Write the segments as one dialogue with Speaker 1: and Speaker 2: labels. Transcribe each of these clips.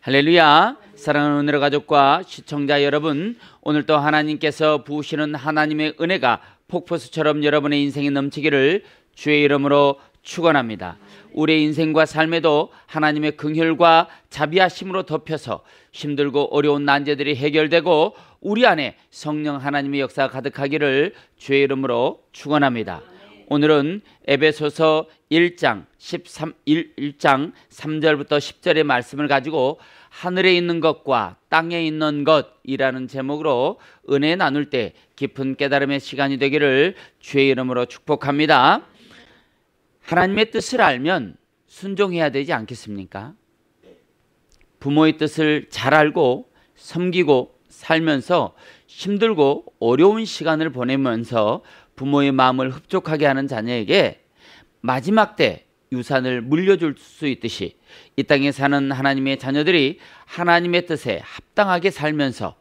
Speaker 1: 할렐루야. 사랑하는 은혜로 가족과 시청자 여러분, 오늘도 하나님께서 부으시는 하나님의 은혜가 폭포수처럼 여러분의 인생에 넘치기를 주의 이름으로 축원합니다. 우리의 인생과 삶에도 하나님의 긍휼과 자비하심으로 덮여서 힘들고 어려운 난제들이 해결되고 우리 안에 성령 하나님의 역사가 가득하기를 주의 이름으로 축원합니다. 오늘은 에베소서 1장 3절부터 10절의 말씀을 가지고 하늘에 있는 것과 땅에 있는 것이라는 제목으로 은혜 나눌 때 깊은 깨달음의 시간이 되기를 주의 이름으로 축복합니다. 하나님의 뜻을 알면 순종해야 되지 않겠습니까? 부모의 뜻을 잘 알고 섬기고 살면서 힘들고 어려운 시간을 보내면서 부모의 마음을 흡족하게 하는 자녀에게 마지막 때 유산을 물려줄 수 있듯이 이 땅에 사는 하나님의 자녀들이 하나님의 뜻에 합당하게 살면서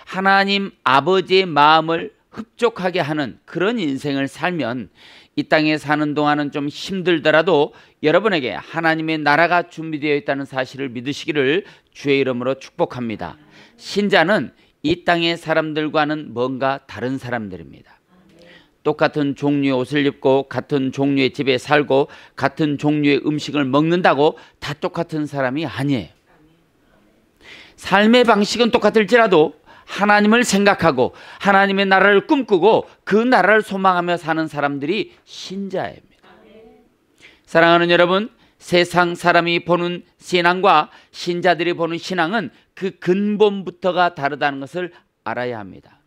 Speaker 1: 하나님 아버지의 마음을 흡족하게 하는 그런 인생을 살면 이 땅에 사는 동안은 좀 힘들더라도 여러분에게 하나님의 나라가 준비되어 있다는 사실을 믿으시기를 주의 이름으로 축복합니다. 신자는 이 땅의 사람들과는 뭔가 다른 사람들입니다. 똑같은 종류의 옷을 입고 같은 종류의 집에 살고 같은 종류의 음식을 먹는다고 다 똑같은 사람이 아니에요. 삶의 방식은 똑같을지라도 하나님을 생각하고 하나님의 나라를 꿈꾸고 그 나라를 소망하며 사는 사람들이 신자입니다. 사랑하는 여러분, 세상 사람이 보는 신앙과 신자들이 보는 신앙은 그 근본부터가 다르다는 것을 알아야 합니다.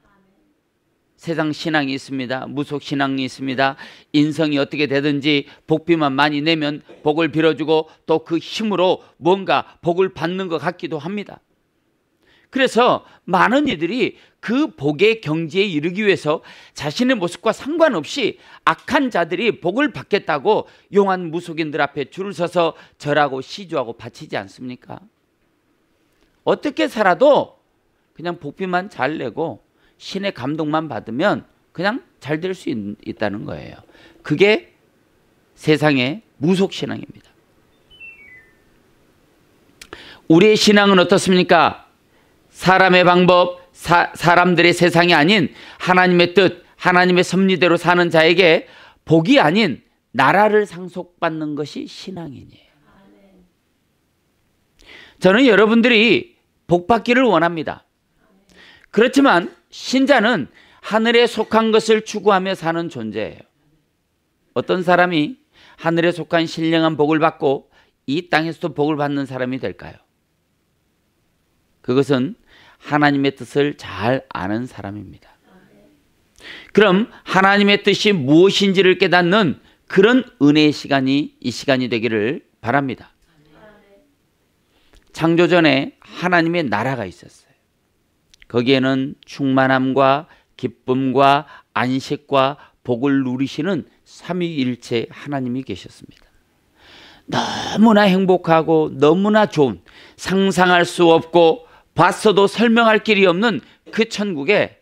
Speaker 1: 세상 신앙이 있습니다. 무속 신앙이 있습니다. 인성이 어떻게 되든지 복비만 많이 내면 복을 빌어주고 또 그 힘으로 뭔가 복을 받는 것 같기도 합니다. 그래서 많은 이들이 그 복의 경지에 이르기 위해서 자신의 모습과 상관없이 악한 자들이 복을 받겠다고 용한 무속인들 앞에 줄을 서서 절하고 시주하고 바치지 않습니까? 어떻게 살아도 그냥 복비만 잘 내고 신의 감동만 받으면 그냥 잘 될 수 있다는 거예요. 그게 세상의 무속신앙입니다. 우리의 신앙은 어떻습니까? 사람의 방법, 사람들의 세상이 아닌 하나님의 뜻, 하나님의 섭리대로 사는 자에게 복이 아닌 나라를 상속받는 것이 신앙이에요. 저는 여러분들이 복 받기를 원합니다. 그렇지만 신자는 하늘에 속한 것을 추구하며 사는 존재예요. 어떤 사람이 하늘에 속한 신령한 복을 받고 이 땅에서도 복을 받는 사람이 될까요? 그것은 하나님의 뜻을 잘 아는 사람입니다. 그럼 하나님의 뜻이 무엇인지를 깨닫는 그런 은혜의 시간이 이 시간이 되기를 바랍니다. 창조전에 하나님의 나라가 있었어요. 거기에는 충만함과 기쁨과 안식과 복을 누리시는 삼위일체 하나님이 계셨습니다. 너무나 행복하고 너무나 좋은, 상상할 수 없고 봤어도 설명할 길이 없는 그 천국에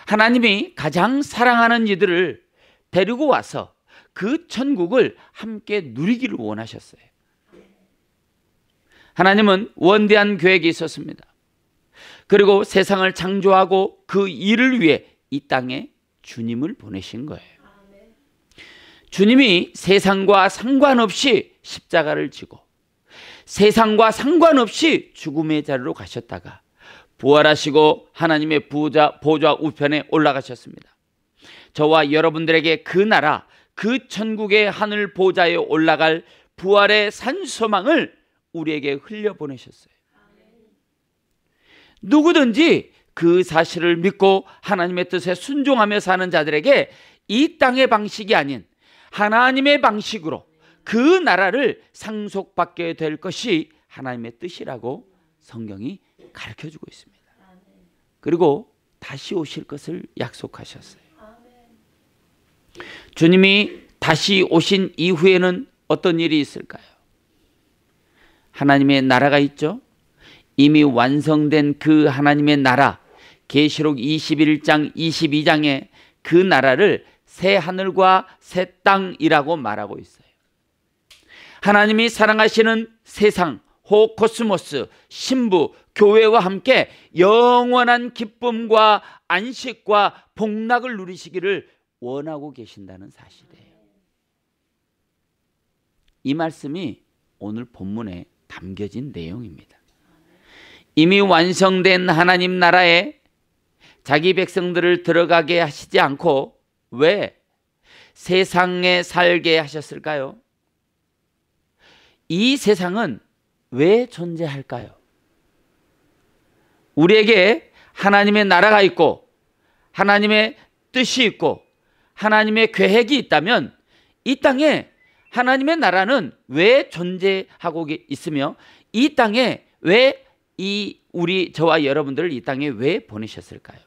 Speaker 1: 하나님이 가장 사랑하는 이들을 데리고 와서 그 천국을 함께 누리기를 원하셨어요. 하나님은 원대한 계획이 있었습니다. 그리고 세상을 창조하고 그 일을 위해 이 땅에 주님을 보내신 거예요. 주님이 세상과 상관없이 십자가를 지고 세상과 상관없이 죽음의 자리로 가셨다가 부활하시고 하나님의 보좌 우편에 올라가셨습니다. 저와 여러분들에게 그 나라, 그 천국의 하늘 보좌에 올라갈 부활의 산 소망을 우리에게 흘려보내셨어요. 누구든지 그 사실을 믿고 하나님의 뜻에 순종하며 사는 자들에게 이 땅의 방식이 아닌 하나님의 방식으로 그 나라를 상속받게 될 것이 하나님의 뜻이라고 성경이 가르쳐주고 있습니다. 그리고 다시 오실 것을 약속하셨어요. 주님이 다시 오신 이후에는 어떤 일이 있을까요? 하나님의 나라가 있죠. 이미 완성된 그 하나님의 나라, 계시록 21장 22장에 그 나라를 새 하늘과 새 땅이라고 말하고 있어요. 하나님이 사랑하시는 세상 호 코스모스, 신부, 교회와 함께 영원한 기쁨과 안식과 복락을 누리시기를 원하고 계신다는 사실이에요. 이 말씀이 오늘 본문에 담겨진 내용입니다. 이미 완성된 하나님 나라에 자기 백성들을 들어가게 하시지 않고 왜 세상에 살게 하셨을까요? 이 세상은 왜 존재할까요? 우리에게 하나님의 나라가 있고 하나님의 뜻이 있고 하나님의 계획이 있다면 이 땅에 하나님의 나라는 왜 존재하고 있으며 이 땅에 왜 저와 여러분들을 이 땅에 왜 보내셨을까요?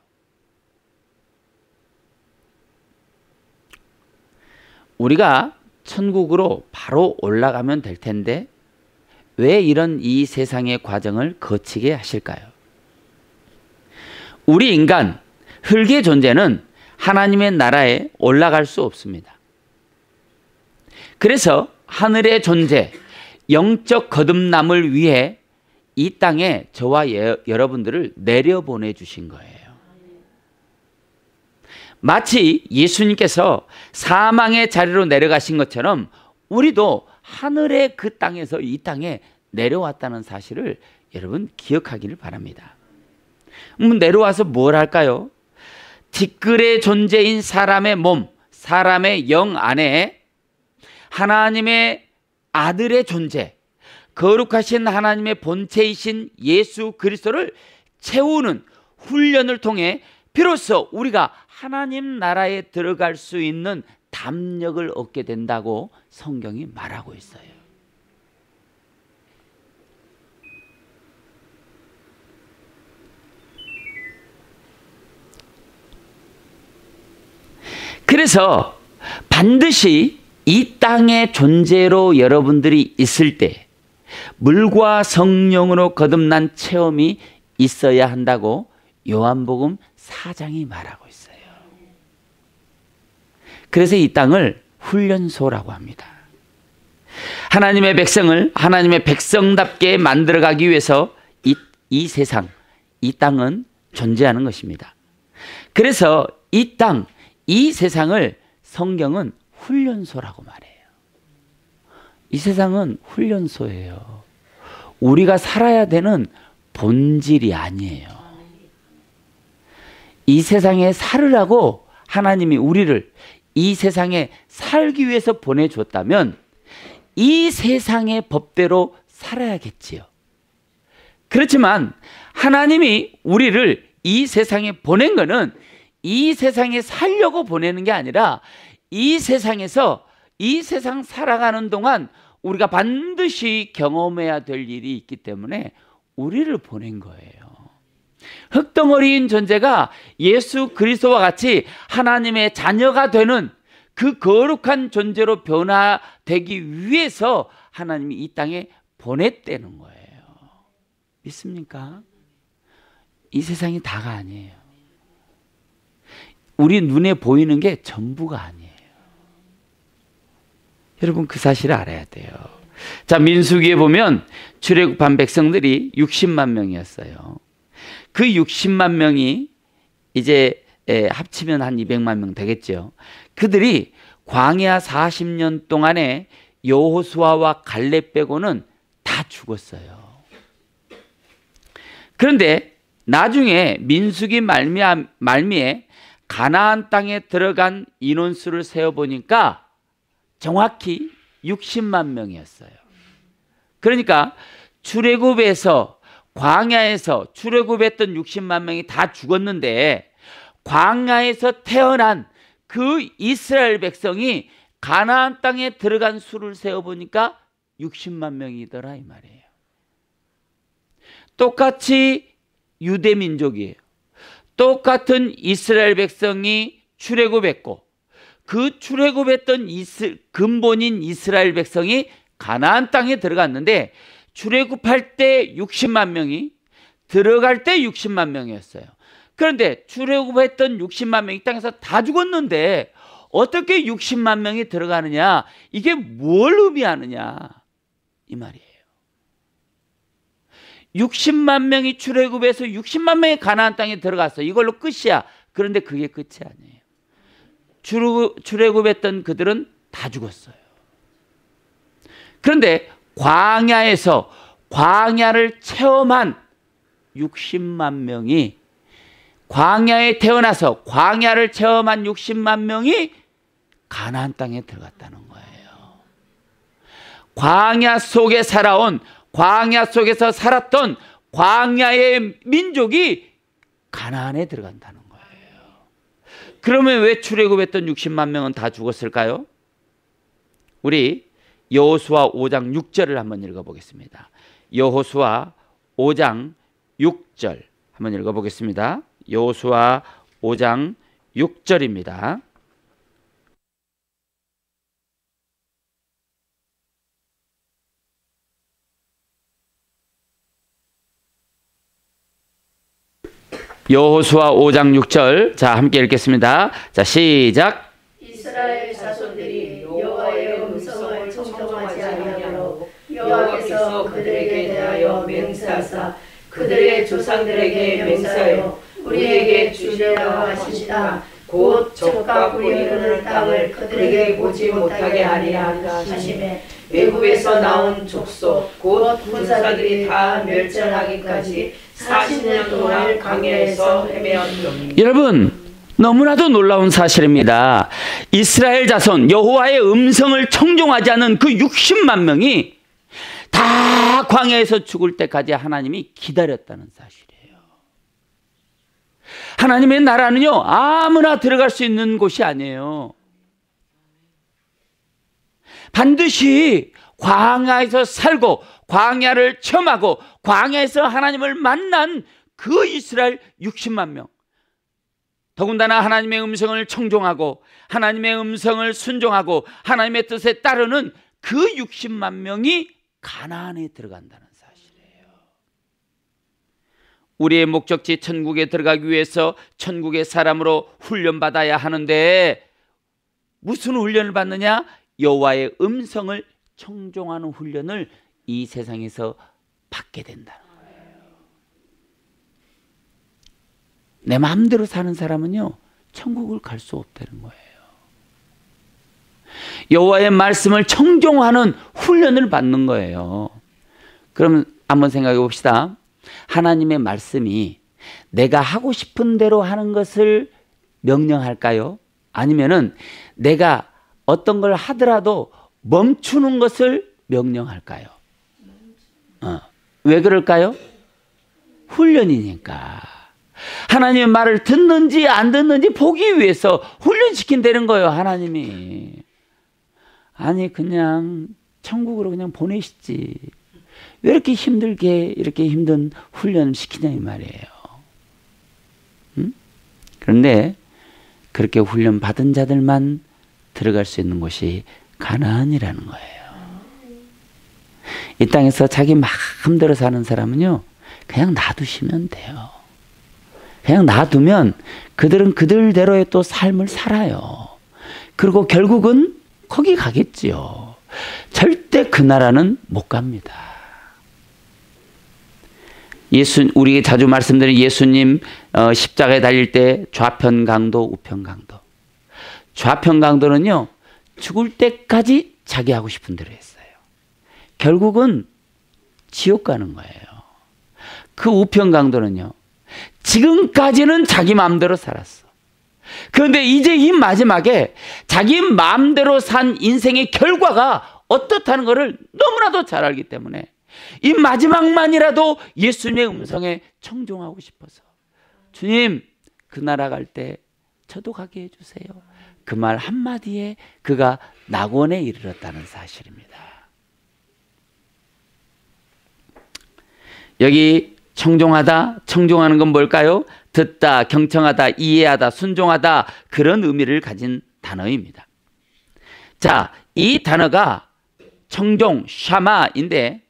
Speaker 1: 우리가 천국으로 바로 올라가면 될 텐데 왜 이런 이 세상의 과정을 거치게 하실까요? 우리 인간, 흙의 존재는 하나님의 나라에 올라갈 수 없습니다. 그래서 하늘의 존재, 영적 거듭남을 위해 이 땅에 저와 여러분들을 내려보내 주신 거예요. 마치 예수님께서 사망의 자리로 내려가신 것처럼 우리도 하늘의 그 땅에서 이 땅에 내려왔다는 사실을 여러분 기억하기를 바랍니다. 내려와서 뭘 할까요? 티끌의 존재인 사람의 몸, 사람의 영 안에 하나님의 아들의 존재, 거룩하신 하나님의 본체이신 예수 그리스도를 채우는 훈련을 통해 비로소 우리가 하나님 나라에 들어갈 수 있는 담력을 얻게 된다고 성경이 말하고 있어요. 그래서 반드시 이 땅의 존재로 여러분들이 있을 때 물과 성령으로 거듭난 체험이 있어야 한다고 요한복음 4장이 말하고 있어요. 그래서 이 땅을 훈련소라고 합니다. 하나님의 백성을 하나님의 백성답게 만들어가기 위해서 이 세상, 이 땅은 존재하는 것입니다. 그래서 이 땅, 이 세상을 성경은 훈련소라고 말해요. 이 세상은 훈련소예요. 우리가 살아야 되는 본질이 아니에요. 이 세상에 살으라고 하나님이 우리를 이 세상에 살기 위해서 보내줬다면 이 세상의 법대로 살아야겠지요. 그렇지만 하나님이 우리를 이 세상에 보낸 것은 이 세상에 살려고 보내는 게 아니라 이 세상에서 이 세상 살아가는 동안 우리가 반드시 경험해야 될 일이 있기 때문에 우리를 보낸 거예요. 흙덩어리인 존재가 예수 그리스도와 같이 하나님의 자녀가 되는 그 거룩한 존재로 변화되기 위해서 하나님이 이 땅에 보냈다는 거예요. 믿습니까? 이 세상이 다가 아니에요. 우리 눈에 보이는 게 전부가 아니에요. 여러분 그 사실을 알아야 돼요. 자, 민수기에 보면 출애굽한 백성들이 60만 명이었어요. 그 60만 명이 이제 합치면 한 200만 명 되겠죠. 그들이 광야 40년 동안에 여호수아와 갈렙 빼고는 다 죽었어요. 그런데 나중에 민수기 말미에 가나안 땅에 들어간 인원수를 세어보니까 정확히 60만 명이었어요. 그러니까 출애굽에서 광야에서 출애굽했던 60만 명이 다 죽었는데 광야에서 태어난 그 이스라엘 백성이 가나안 땅에 들어간 수를 세어보니까 60만 명이더라 이 말이에요. 똑같이 유대 민족이에요. 똑같은 이스라엘 백성이 출애굽했고 그 출애굽했던 근본인 이스라엘 백성이 가나안 땅에 들어갔는데 출애굽할 때 60만 명이 들어갈 때 60만 명이었어요. 그런데 출애굽했던 60만 명이 땅에서 다 죽었는데 어떻게 60만 명이 들어가느냐? 이게 뭘 의미하느냐? 이 말이에요. 60만 명이 출애굽해서 60만 명이 가나안 땅에 들어갔어. 이걸로 끝이야. 그런데 그게 끝이 아니에요. 출애굽했던 그들은 다 죽었어요. 그런데 광야에서 광야를 체험한 60만 명이, 광야에 태어나서 광야를 체험한 60만 명이 가나안 땅에 들어갔다는 거예요. 광야 속에 살아온, 광야 속에서 살았던 광야의 민족이 가나안에 들어간다는 거예요. 그러면 왜 출애굽했던 60만 명은 다 죽었을까요? 우리 여호수아 5장 6절을 한번 읽어보겠습니다. 여호수아 5장 6절 한번 읽어보겠습니다. 여호수아 5장 6절입니다. 여호수아 5장 6절. 자, 함께 읽겠습니다. 자, 시작.
Speaker 2: 이스라엘 자손들이 여호와의 음성을 청종하지 아니하므로 여호와께서 그들에게 대하여 맹세하사 그들의 조상들에게 맹세하여 우리에게 주리라 하시니라. 곧 젖과 꿀이 흐르는 땅을 그들에게 보지 못하게 하리라 하시매 외국에서 나온 족속 곧 군사들이 다 멸절하기까지 40년 동안 광야에서 헤매었노니.
Speaker 1: 여러분, 너무나도 놀라운 사실입니다. 이스라엘 자손, 여호와의 음성을 청종하지 않은 그 60만 명이 다 광야에서 죽을 때까지 하나님이 기다렸다는 사실이에요. 하나님의 나라는요, 아무나 들어갈 수 있는 곳이 아니에요. 반드시 광야에서 살고 광야를 체험하고 광야에서 하나님을 만난 그 이스라엘 60만 명, 더군다나 하나님의 음성을 청종하고 하나님의 음성을 순종하고 하나님의 뜻에 따르는 그 60만 명이 가나안에 들어간다는 사실이에요. 우리의 목적지 천국에 들어가기 위해서 천국의 사람으로 훈련받아야 하는데 무슨 훈련을 받느냐? 여호와의 음성을 청종하는 훈련을 이 세상에서 받게 된다는 거예요. 내 마음대로 사는 사람은요, 천국을 갈 수 없다는 거예요. 여호와의 말씀을 청종하는 훈련을 받는 거예요. 그럼 한번 생각해 봅시다. 하나님의 말씀이 내가 하고 싶은 대로 하는 것을 명령할까요? 아니면은 내가 어떤 걸 하더라도 멈추는 것을 명령할까요? 왜 그럴까요? 훈련이니까. 하나님의 말을 듣는지 안 듣는지 보기 위해서 훈련시킨다는 거예요, 하나님이. 아니, 그냥 천국으로 그냥 보내시지. 왜 이렇게 힘들게, 이렇게 힘든 훈련을 시키냐, 이 말이에요. 그런데 그렇게 훈련 받은 자들만 들어갈 수 있는 곳이 가나안이라는 거예요. 이 땅에서 자기 마음대로 사는 사람은요, 그냥 놔두시면 돼요. 그냥 놔두면 그들은 그들대로의 또 삶을 살아요. 그리고 결국은 거기 가겠지요. 절대 그 나라는 못 갑니다. 우리에게 자주 말씀드린 예수님 십자가에 달릴 때 좌편 강도, 우편 강도. 좌편 강도는요, 죽을 때까지 자기 하고 싶은 대로 했어요. 결국은 지옥 가는 거예요. 그 우편 강도는요, 지금까지는 자기 마음대로 살았어. 그런데 이제 이 마지막에 자기 마음대로 산 인생의 결과가 어떻다는 것을 너무나도 잘 알기 때문에 이 마지막만이라도 예수님의 음성에 청종하고 싶어서, 주님, 그 나라 갈 때 저도 가게 해주세요. 그 말 한마디에 그가 낙원에 이르렀다는 사실입니다. 여기 청종하다, 청종하는 건 뭘까요? 듣다, 경청하다, 이해하다, 순종하다, 그런 의미를 가진 단어입니다. 자, 이 단어가 청종, 샤마인데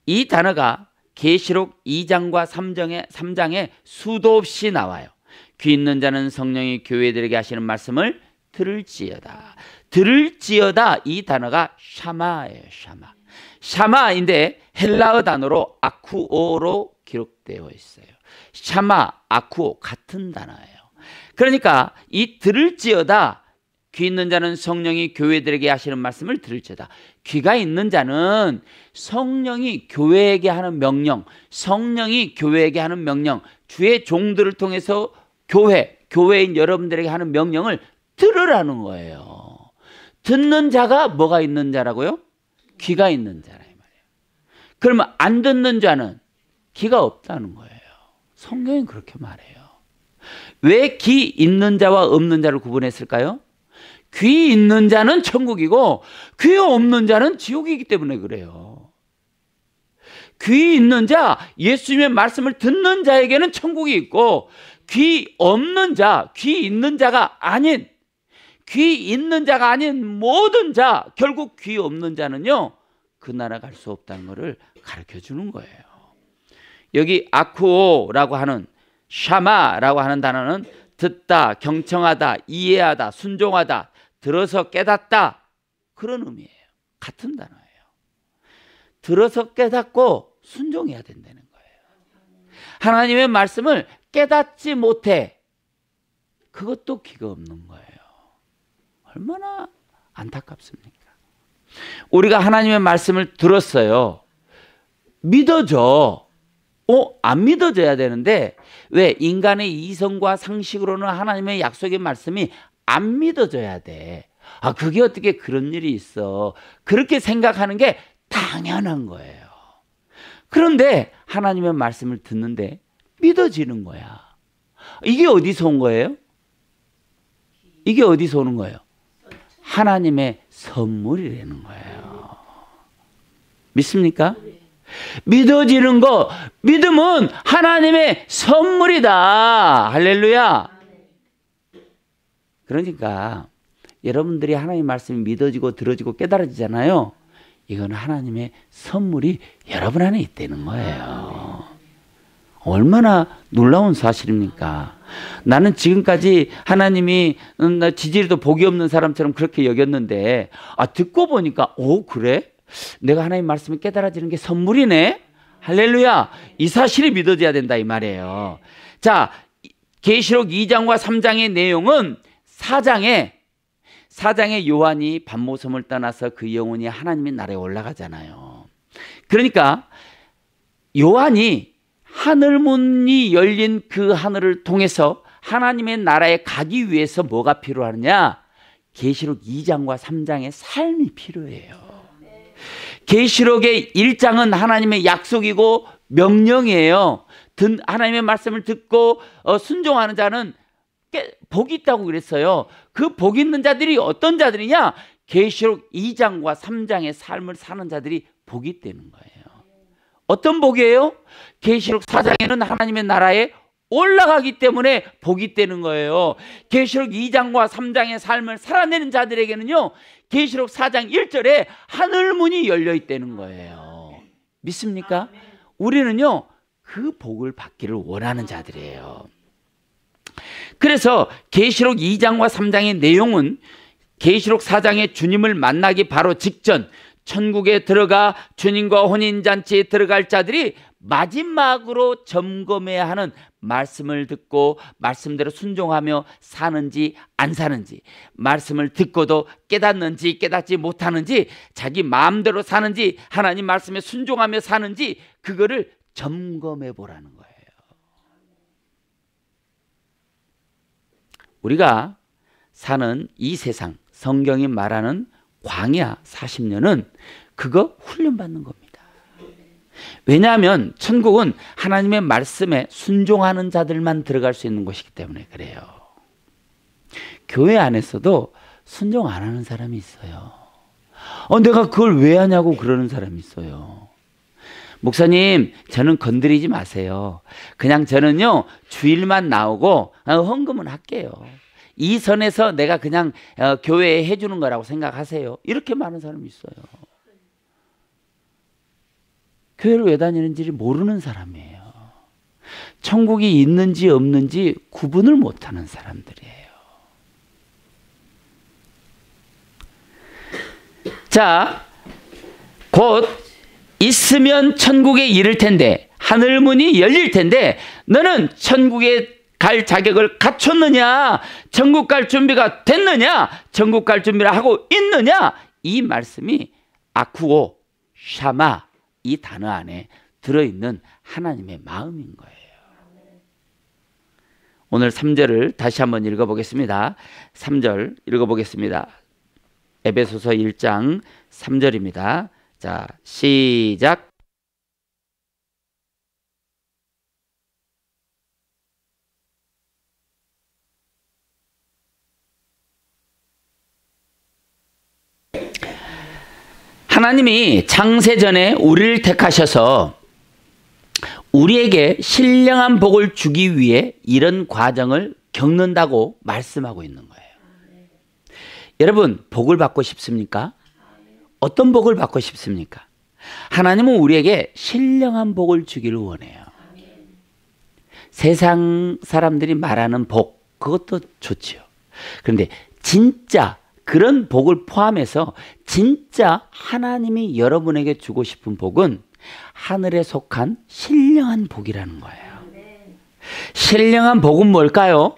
Speaker 1: 이 단어가 계시록 2장과 3장에 수도 없이 나와요. 귀 있는 자는 성령이 교회들에게 하시는 말씀을 들을지어다. 들을지어다, 이 단어가 샤마예요. 샤마. 샤마인데 헬라어 단어로 아쿠오로 기록되어 있어요. 샤마, 아쿠오 같은 단어예요. 그러니까 이 들을지어다, 귀 있는 자는 성령이 교회들에게 하시는 말씀을 들을지어다. 귀가 있는 자는 성령이 교회에게 하는 명령, 성령이 교회에게 하는 명령, 주의 종들을 통해서 교회인 여러분들에게 하는 명령을 들으라는 거예요. 듣는 자가 뭐가 있는 자라고요? 귀가 있는 자라 이 말이에요. 그러면 안 듣는 자는 귀가 없다는 거예요. 성경은 그렇게 말해요. 왜 귀 있는 자와 없는 자를 구분했을까요? 귀 있는 자는 천국이고 귀 없는 자는 지옥이기 때문에 그래요. 귀 있는 자, 예수님의 말씀을 듣는 자에게는 천국이 있고, 귀 없는 자, 귀 있는 자가 아닌 모든 자, 결국 귀 없는 자는요, 그 나라 갈 수 없다는 것을 가르쳐 주는 거예요. 여기 아쿠오라고 하는, 샤마라고 하는 단어는 듣다, 경청하다, 이해하다, 순종하다, 들어서 깨닫다, 그런 의미예요. 같은 단어예요. 들어서 깨닫고 순종해야 된다는 거예요. 하나님의 말씀을 깨닫지 못해, 그것도 귀가 없는 거예요. 얼마나 안타깝습니까? 우리가 하나님의 말씀을 들었어요. 믿어져. 안 믿어져야 되는데 왜? 인간의 이성과 상식으로는 하나님의 약속의 말씀이 안 믿어져야 돼. 그게 어떻게 그런 일이 있어. 그렇게 생각하는 게 당연한 거예요. 그런데 하나님의 말씀을 듣는데 믿어지는 거야. 이게 어디서 온 거예요? 이게 어디서 오는 거예요? 하나님의 선물이라는 거예요. 믿습니까? 믿어지는 거, 믿음은 하나님의 선물이다. 할렐루야. 그러니까 여러분들이 하나님의 말씀이 믿어지고 들어지고 깨달아지잖아요. 이건 하나님의 선물이 여러분 안에 있다는 거예요. 얼마나 놀라운 사실입니까? 나는 지금까지 하나님이 지지리도 복이 없는 사람처럼 그렇게 여겼는데, 듣고 보니까 그래? 내가 하나님 말씀을 깨달아지는 게 선물이네? 할렐루야. 이 사실이 믿어져야 된다 이 말이에요. 자, 계시록 2장과 3장의 내용은 4장에 요한이 밤모섬을 떠나서 그 영혼이 하나님의 나라에 올라가잖아요. 그러니까 요한이 하늘문이 열린 그 하늘을 통해서 하나님의 나라에 가기 위해서 뭐가 필요하느냐? 계시록 2장과 3장의 삶이 필요해요. 계시록의 1장은 하나님의 약속이고 명령이에요. 하나님의 말씀을 듣고 순종하는 자는 복이 있다고 그랬어요. 그 복 있는 자들이 어떤 자들이냐? 계시록 2장과 3장의 삶을 사는 자들이 복이 있다는 거예요. 어떤 복이에요? 계시록 4장에는 하나님의 나라에 올라가기 때문에 복이 있다는 거예요. 계시록 2장과 3장의 삶을 살아내는 자들에게는요, 계시록 4장 1절에 하늘문이 열려 있다는 거예요. 믿습니까? 우리는요, 그 복을 받기를 원하는 자들이에요. 그래서 계시록 2장과 3장의 내용은 계시록 4장의 주님을 말하기 바로 직전, 천국에 들어가 주님과 혼인잔치에 들어갈 자들이 마지막으로 점검해야 하는 말씀을 듣고 말씀대로 순종하며 사는지 안 사는지, 말씀을 듣고도 깨닫는지 깨닫지 못하는지, 자기 마음대로 사는지 하나님 말씀에 순종하며 사는지, 그거를 점검해 보라는 거예요. 우리가 사는 이 세상, 성경이 말하는 광야 40년은 그거 훈련받는 겁니다. 왜냐하면 천국은 하나님의 말씀에 순종하는 자들만 들어갈 수 있는 곳이기 때문에 그래요. 교회 안에서도 순종 안 하는 사람이 있어요. 내가 그걸 왜 하냐고 그러는 사람이 있어요. 목사님, 저는 건드리지 마세요. 그냥 저는요, 주일만 나오고 헌금은 할게요. 이 선에서 내가 그냥 교회에 해주는 거라고 생각하세요. 이렇게 많은 사람이 있어요. 교회를 왜 다니는지 모르는 사람이에요. 천국이 있는지 없는지 구분을 못하는 사람들이에요. 자, 곧 있으면 천국에 이를 텐데, 하늘 문이 열릴 텐데 너는 천국에 갈 자격을 갖췄느냐? 천국 갈 준비가 됐느냐? 천국 갈 준비를 하고 있느냐? 이 말씀이 아쿠오, 샤마 이 단어 안에 들어있는 하나님의 마음인 거예요. 오늘 3절을 다시 한번 읽어보겠습니다. 3절 읽어보겠습니다. 에베소서 1장 3절입니다. 자, 시작. 하나님이 창세전에 우리를 택하셔서 우리에게 신령한 복을 주기 위해 이런 과정을 겪는다고 말씀하고 있는 거예요. 여러분, 복을 받고 싶습니까? 어떤 복을 받고 싶습니까? 하나님은 우리에게 신령한 복을 주기를 원해요. 세상 사람들이 말하는 복, 그것도 좋지요. 그런데 진짜 그런 복을 포함해서 진짜 하나님이 여러분에게 주고 싶은 복은 하늘에 속한 신령한 복이라는 거예요. 신령한 복은 뭘까요?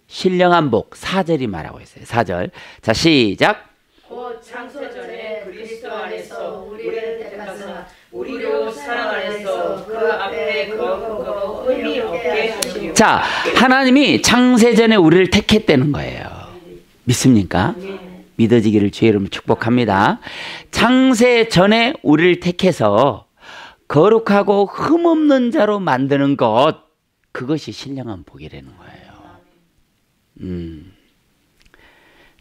Speaker 1: 신령한 복, 4절이 말하고 있어요. 4절. 자, 시작.
Speaker 2: 곧 창세전에 그리스도 안에서 우리를 택하사 우리로 사랑 안에서 그 앞에 거룩하고 의미 없게 하시려.
Speaker 1: 자, 하나님이 창세전에 우리를 택했다는 거예요. 믿습니까? 믿어지기를 주의 이름으로 축복합니다. 창세전에 우리를 택해서 거룩하고 흠없는 자로 만드는 것, 그것이 신령한 복이라는 거예요.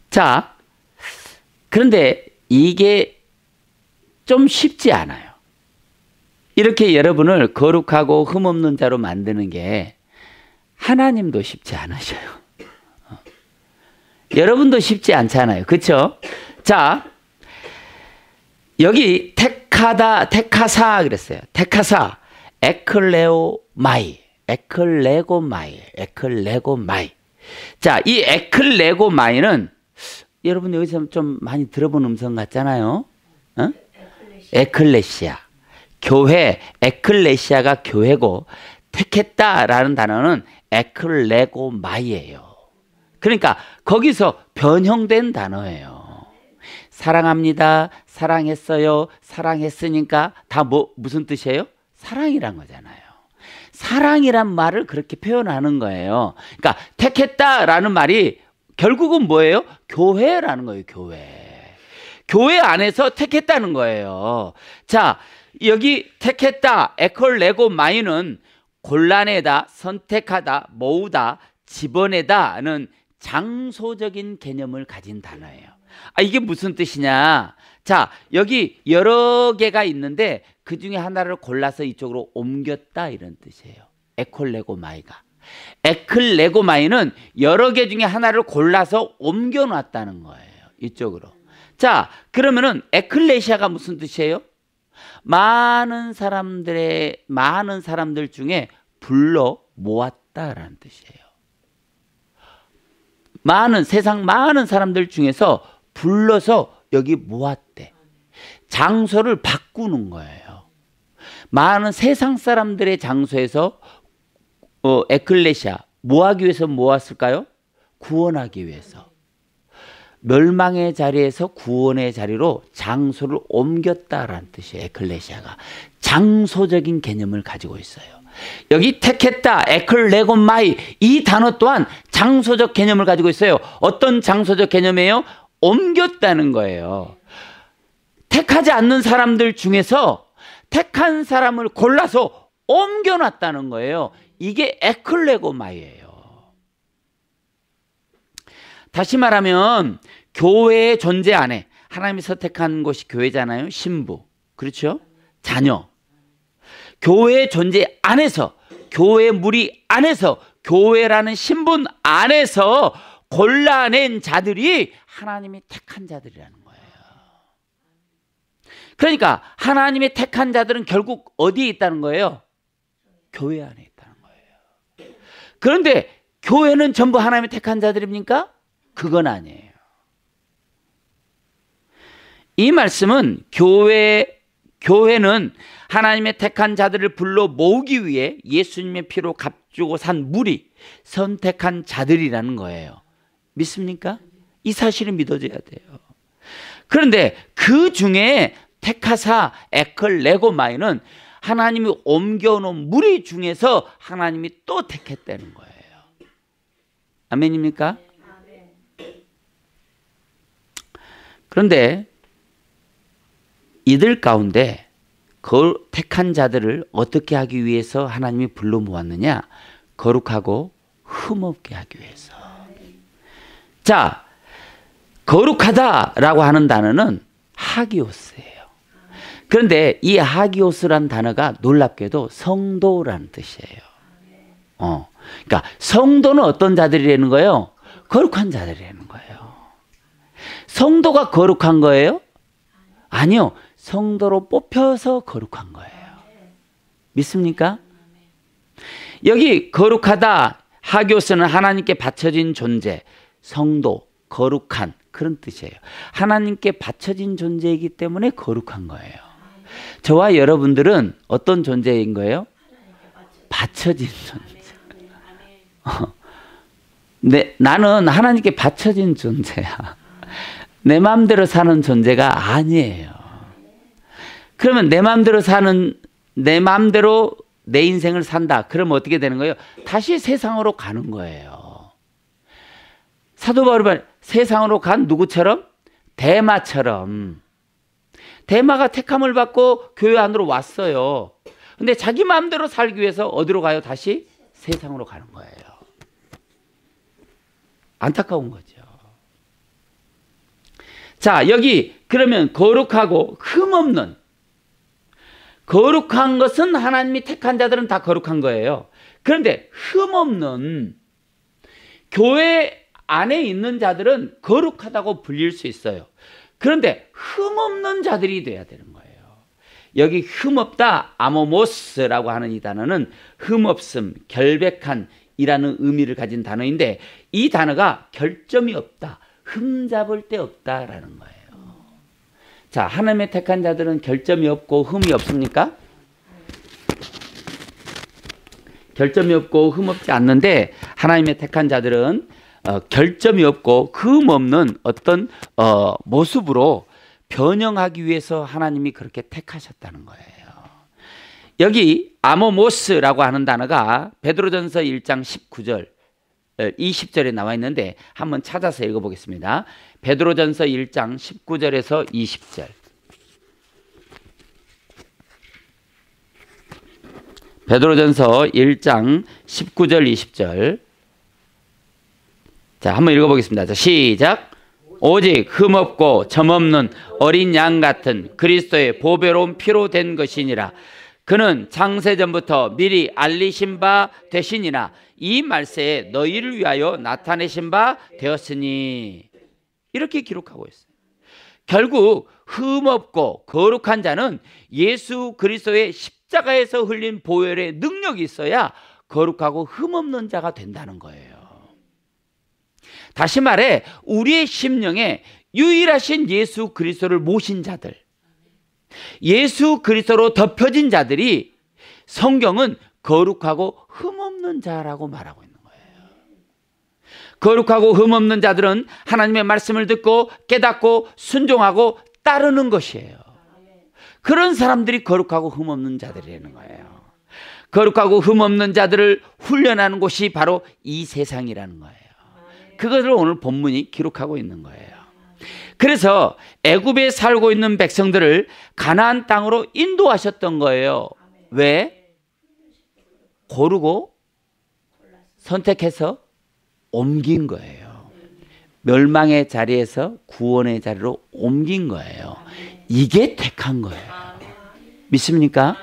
Speaker 1: 자, 그런데 이게 좀 쉽지 않아요. 이렇게 여러분을 거룩하고 흠없는 자로 만드는 게 하나님도 쉽지 않으셔요. 여러분도 쉽지 않잖아요. 그렇죠? 자, 여기 택하다, 택하사 그랬어요. 택하사, 에클레오마이, 에클레고마이, 에클레고마이. 자, 이 에클레고마이는 여러분 여기서 좀 많이 들어본 음성 같잖아요. 어? 에클레시아. 교회, 에클레시아가 교회고 택했다라는 단어는 에클레고마이예요. 그러니까 거기서 변형된 단어예요. 사랑합니다. 사랑했어요. 사랑했으니까 다 무슨 뜻이에요? 사랑이란 거잖아요. 사랑이란 말을 그렇게 표현하는 거예요. 그러니까 택했다라는 말이 결국은 뭐예요? 교회라는 거예요. 교회. 교회 안에서 택했다는 거예요. 자, 여기 택했다, 에콜레고마이는 골라내다, 선택하다, 모으다, 집어내다는 장소적인 개념을 가진 단어예요. 아, 이게 무슨 뜻이냐? 자, 여기 여러 개가 있는데 그 중에 하나를 골라서 이쪽으로 옮겼다 이런 뜻이에요. 에콜레고마이가. 에클레고마이는 여러 개 중에 하나를 골라서 옮겨놨다는 거예요. 이쪽으로. 자, 그러면은 에클레시아가 무슨 뜻이에요? 많은 사람들 중에 불러 모았다라는 뜻이에요. 세상 많은 사람들 중에서 불러서 여기 모았대. 장소를 바꾸는 거예요. 많은 세상 사람들의 장소에서 에클레시아 뭐 하기 위해서 모았을까요? 구원하기 위해서. 멸망의 자리에서 구원의 자리로 장소를 옮겼다라는 뜻이에요. 에클레시아가 장소적인 개념을 가지고 있어요. 여기 택했다, 에클레고마이 이 단어 또한 장소적 개념을 가지고 있어요. 어떤 장소적 개념이에요? 옮겼다는 거예요. 택하지 않는 사람들 중에서 택한 사람을 골라서 옮겨놨다는 거예요. 이게 에클레고마이예요. 다시 말하면 교회의 존재 안에 하나님이 선택한 곳이 교회잖아요. 신부, 그렇죠? 자녀. 교회의 존재 안에서, 교회 무리 안에서, 교회라는 신분 안에서 골라낸 자들이 하나님이 택한 자들이라는 거예요. 그러니까 하나님이 택한 자들은 결국 어디에 있다는 거예요? 교회 안에 있다는 거예요. 그런데 교회는 전부 하나님이 택한 자들입니까? 그건 아니에요. 이 말씀은 교회는 하나님의 택한 자들을 불러 모으기 위해 예수님의 피로 값주고 산 무리, 선택한 자들이라는 거예요. 믿습니까? 이 사실이 믿어져야 돼요. 그런데 그 중에 택하사 에클레고마이는 하나님이 옮겨놓은 무리 중에서 하나님이 또 택했다는 거예요. 아멘입니까? 그런데 이들 가운데 그 택한 자들을 어떻게 하기 위해서 하나님이 불러 모았느냐? 거룩하고 흠없게 하기 위해서. 자, 거룩하다라고 하는 단어는 하기오스예요. 그런데 이 하기오스란 단어가 놀랍게도 성도라는 뜻이에요. 그러니까 성도는 어떤 자들이라는 거예요? 거룩한 자들이라는 거예요. 성도가 거룩한 거예요? 아니요. 성도로 뽑혀서 거룩한 거예요. 믿습니까? 여기 거룩하다, 하기오스는 하나님께 바쳐진 존재, 성도, 거룩한 그런 뜻이에요. 하나님께 바쳐진 존재이기 때문에 거룩한 거예요. 저와 여러분들은 어떤 존재인 거예요? 바쳐진 존재. 나는 하나님께 바쳐진 존재야. 내 마음대로 사는 존재가 아니에요. 그러면 내 마음대로 내 인생을 산다. 그러면 어떻게 되는 거예요? 다시 세상으로 가는 거예요. 사도 바울이 말 세상으로 간 누구처럼? 데마처럼. 데마가 택함을 받고 교회 안으로 왔어요. 근데 자기 마음대로 살기 위해서 어디로 가요? 다시 세상으로 가는 거예요. 안타까운 거죠. 자, 여기 그러면 거룩하고 흠없는, 거룩한 것은 하나님이 택한 자들은 다 거룩한 거예요. 그런데 흠없는, 교회 안에 있는 자들은 거룩하다고 불릴 수 있어요. 그런데 흠없는 자들이 돼야 되는 거예요. 여기 흠없다, 아모모스라고 하는 이 단어는 흠없음, 결백한 이라는 의미를 가진 단어인데, 이 단어가 결점이 없다, 흠잡을 데 없다라는 거예요. 자, 하나님의 택한 자들은 결점이 없고 흠이 없습니까? 결점이 없고 흠 없지 않는데, 하나님의 택한 자들은 결점이 없고 흠 없는 어떤 모습으로 변형하기 위해서 하나님이 그렇게 택하셨다는 거예요. 여기 아모모스라고 하는 단어가 베드로전서 1장 19절 20절에 나와 있는데 한번 찾아서 읽어보겠습니다. 베드로전서 1장 19절에서 20절. 베드로전서 1장 19절 20절. 자, 한번 읽어보겠습니다. 자, 시작. 오직 흠없고 점없는 어린 양 같은 그리스도의 보배로운 피로 된 것이니라. 그는 창세전부터 미리 알리신 바 되시니라. 이 말세에 너희를 위하여 나타내신 바 되었으니. 이렇게 기록하고 있어요. 결국 흠없고 거룩한 자는 예수 그리스도의 십자가에서 흘린 보혈의 능력이 있어야 거룩하고 흠없는 자가 된다는 거예요. 다시 말해 우리의 심령에 유일하신 예수 그리스도를 모신 자들, 예수 그리스도로 덮여진 자들이 성경은 거룩하고 흠없는 자라고 말하고 있는 거예요. 거룩하고 흠없는 자들은 하나님의 말씀을 듣고 깨닫고 순종하고 따르는 것이에요. 그런 사람들이 거룩하고 흠없는 자들이라는 거예요. 거룩하고 흠없는 자들을 훈련하는 곳이 바로 이 세상이라는 거예요. 그것을 오늘 본문이 기록하고 있는 거예요. 그래서 애굽에 살고 있는 백성들을 가나안 땅으로 인도하셨던 거예요. 왜? 고르고 선택해서 옮긴 거예요. 멸망의 자리에서 구원의 자리로 옮긴 거예요. 이게 택한 거예요. 믿습니까?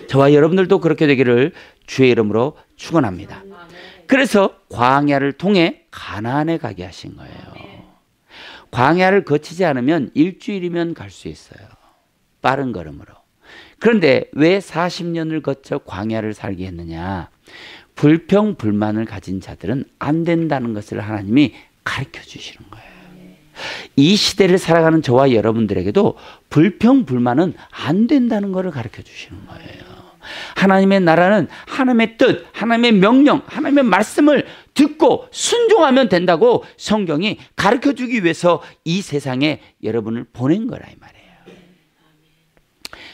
Speaker 1: 저와 여러분들도 그렇게 되기를 주의 이름으로 축원합니다. 그래서 광야를 통해 가나안에 가게 하신 거예요. 광야를 거치지 않으면 일주일이면 갈 수 있어요. 빠른 걸음으로. 그런데 왜 40년을 거쳐 광야를 살게 했느냐? 불평 불만을 가진 자들은 안 된다는 것을 하나님이 가르쳐 주시는 거예요. 이 시대를 살아가는 저와 여러분들에게도 불평불만은 안 된다는 것을 가르쳐 주시는 거예요. 하나님의 나라는 하나님의 뜻, 하나님의 명령, 하나님의 말씀을 듣고 순종하면 된다고 성경이 가르쳐 주기 위해서 이 세상에 여러분을 보낸 거라 이 말이에요.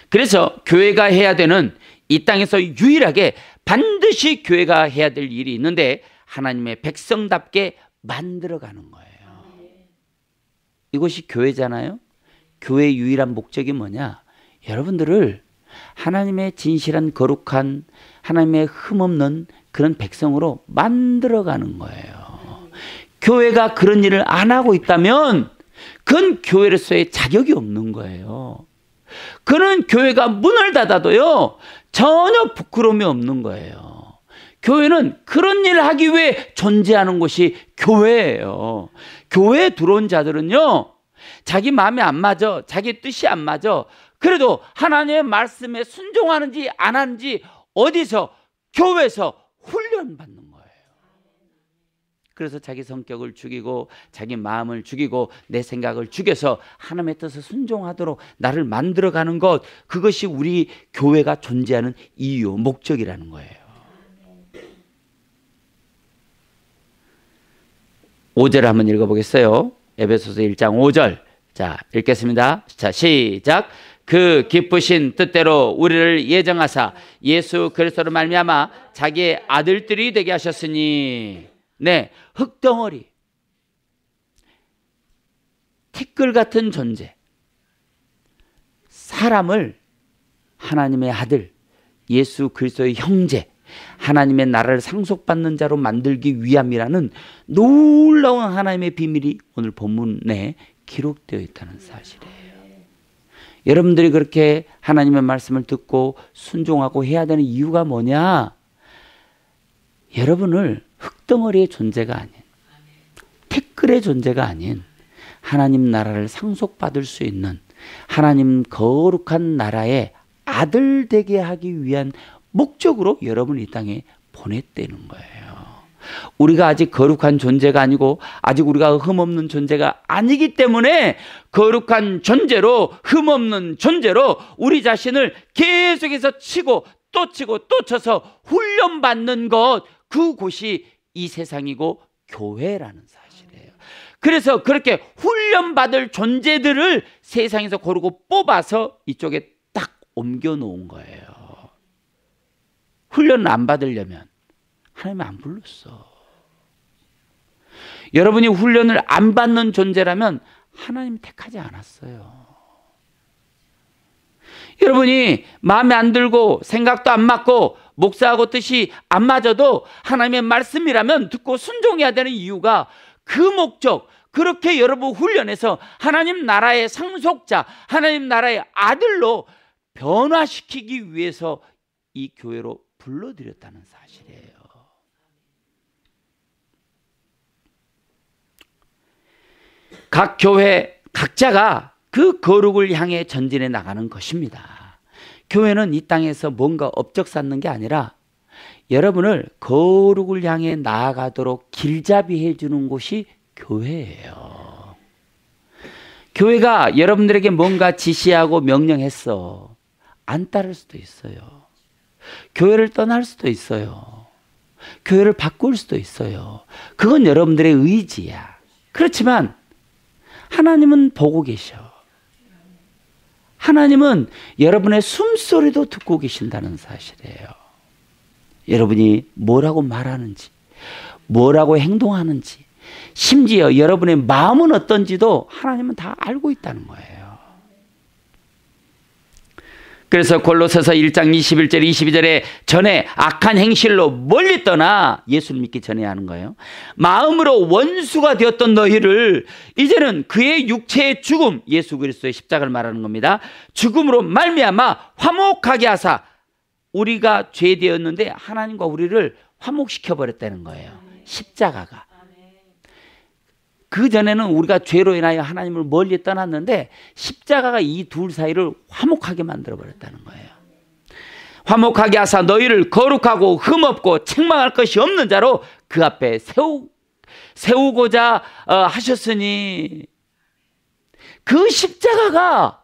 Speaker 1: 그래서 교회가 해야 되는, 이 땅에서 유일하게 반드시 교회가 해야 될 일이 있는데, 하나님의 백성답게 만들어가는 거예요. 이것이 교회잖아요. 교회의 유일한 목적이 뭐냐? 여러분들을 하나님의 진실한 거룩한, 하나님의 흠없는 그런 백성으로 만들어가는 거예요. 교회가 그런 일을 안 하고 있다면 그건 교회로서의 자격이 없는 거예요. 그는 교회가 문을 닫아도요 전혀 부끄러움이 없는 거예요. 교회는 그런 일을 하기 위해 존재하는 곳이 교회예요. 교회에 들어온 자들은요, 자기 마음에 안 맞아, 자기 뜻이 안 맞아, 그래도 하나님의 말씀에 순종하는지 안 하는지 어디서? 교회에서 훈련받는 거예요. 그래서 자기 성격을 죽이고 자기 마음을 죽이고 내 생각을 죽여서 하나님의 뜻을 순종하도록 나를 만들어가는 것, 그것이 우리 교회가 존재하는 이유, 목적이라는 거예요. 5절 한번 읽어보겠어요. 에베소서 1장 5절. 자, 읽겠습니다. 자, 시작. 그 기쁘신 뜻대로 우리를 예정하사 예수 그리스도로 말미암아 자기의 아들들이 되게 하셨으니, 네, 흙덩어리, 티끌 같은 존재, 사람을 하나님의 아들, 예수 그리스도의 형제, 하나님의 나라를 상속받는 자로 만들기 위함이라는 놀라운 하나님의 비밀이 오늘 본문에 기록되어 있다는 사실이에요. 여러분들이 그렇게 하나님의 말씀을 듣고 순종하고 해야 되는 이유가 뭐냐? 여러분을 흙덩어리의 존재가 아닌, 티끌의 존재가 아닌 하나님 나라를 상속받을 수 있는 하나님 거룩한 나라의 아들 되게 하기 위한 목적으로 여러분을 이 땅에 보냈다는 거예요. 우리가 아직 거룩한 존재가 아니고 아직 우리가 흠없는 존재가 아니기 때문에 거룩한 존재로, 흠없는 존재로 우리 자신을 계속해서 치고 또 치고 또 쳐서 훈련받는 것, 그곳이 이 세상이고 교회라는 사실이에요. 그래서 그렇게 훈련받을 존재들을 세상에서 고르고 뽑아서 이쪽에 딱 옮겨 놓은 거예요. 훈련을 안 받으려면 하나님 안 불렀어. 여러분이 훈련을 안 받는 존재라면 하나님 택하지 않았어요. 여러분이 마음에 안 들고 생각도 안 맞고 목사하고 뜻이 안 맞아도 하나님의 말씀이라면 듣고 순종해야 되는 이유가 그 목적, 그렇게 여러분 훈련해서 하나님 나라의 상속자, 하나님 나라의 아들로 변화시키기 위해서 이 교회로 불러들였다는 사실이에요. 각 교회 각자가 그 거룩을 향해 전진해 나가는 것입니다. 교회는 이 땅에서 뭔가 업적 쌓는 게 아니라 여러분을 거룩을 향해 나아가도록 길잡이 해주는 곳이 교회예요. 교회가 여러분들에게 뭔가 지시하고 명령했어. 안 따를 수도 있어요. 교회를 떠날 수도 있어요. 교회를 바꿀 수도 있어요. 그건 여러분들의 의지야. 그렇지만 하나님은 보고 계셔. 하나님은 여러분의 숨소리도 듣고 계신다는 사실이에요. 여러분이 뭐라고 말하는지, 뭐라고 행동하는지, 심지어 여러분의 마음은 어떤지도 하나님은 다 알고 있다는 거예요. 그래서 골로새서 1장 21절 22절에 전에 악한 행실로 멀리 떠나, 예수를 믿기 전에 하는 거예요. 마음으로 원수가 되었던 너희를 이제는 그의 육체의 죽음, 예수 그리스도의 십자가를 말하는 겁니다. 죽음으로 말미암아 화목하게 하사, 우리가 죄되었는데 하나님과 우리를 화목시켜 버렸다는 거예요. 십자가가. 그 전에는 우리가 죄로 인하여 하나님을 멀리 떠났는데 십자가가 이 둘 사이를 화목하게 만들어 버렸다는 거예요. 화목하게 하사 너희를 거룩하고 흠없고 책망할 것이 없는 자로 그 앞에 세우고자 하셨으니, 그 십자가가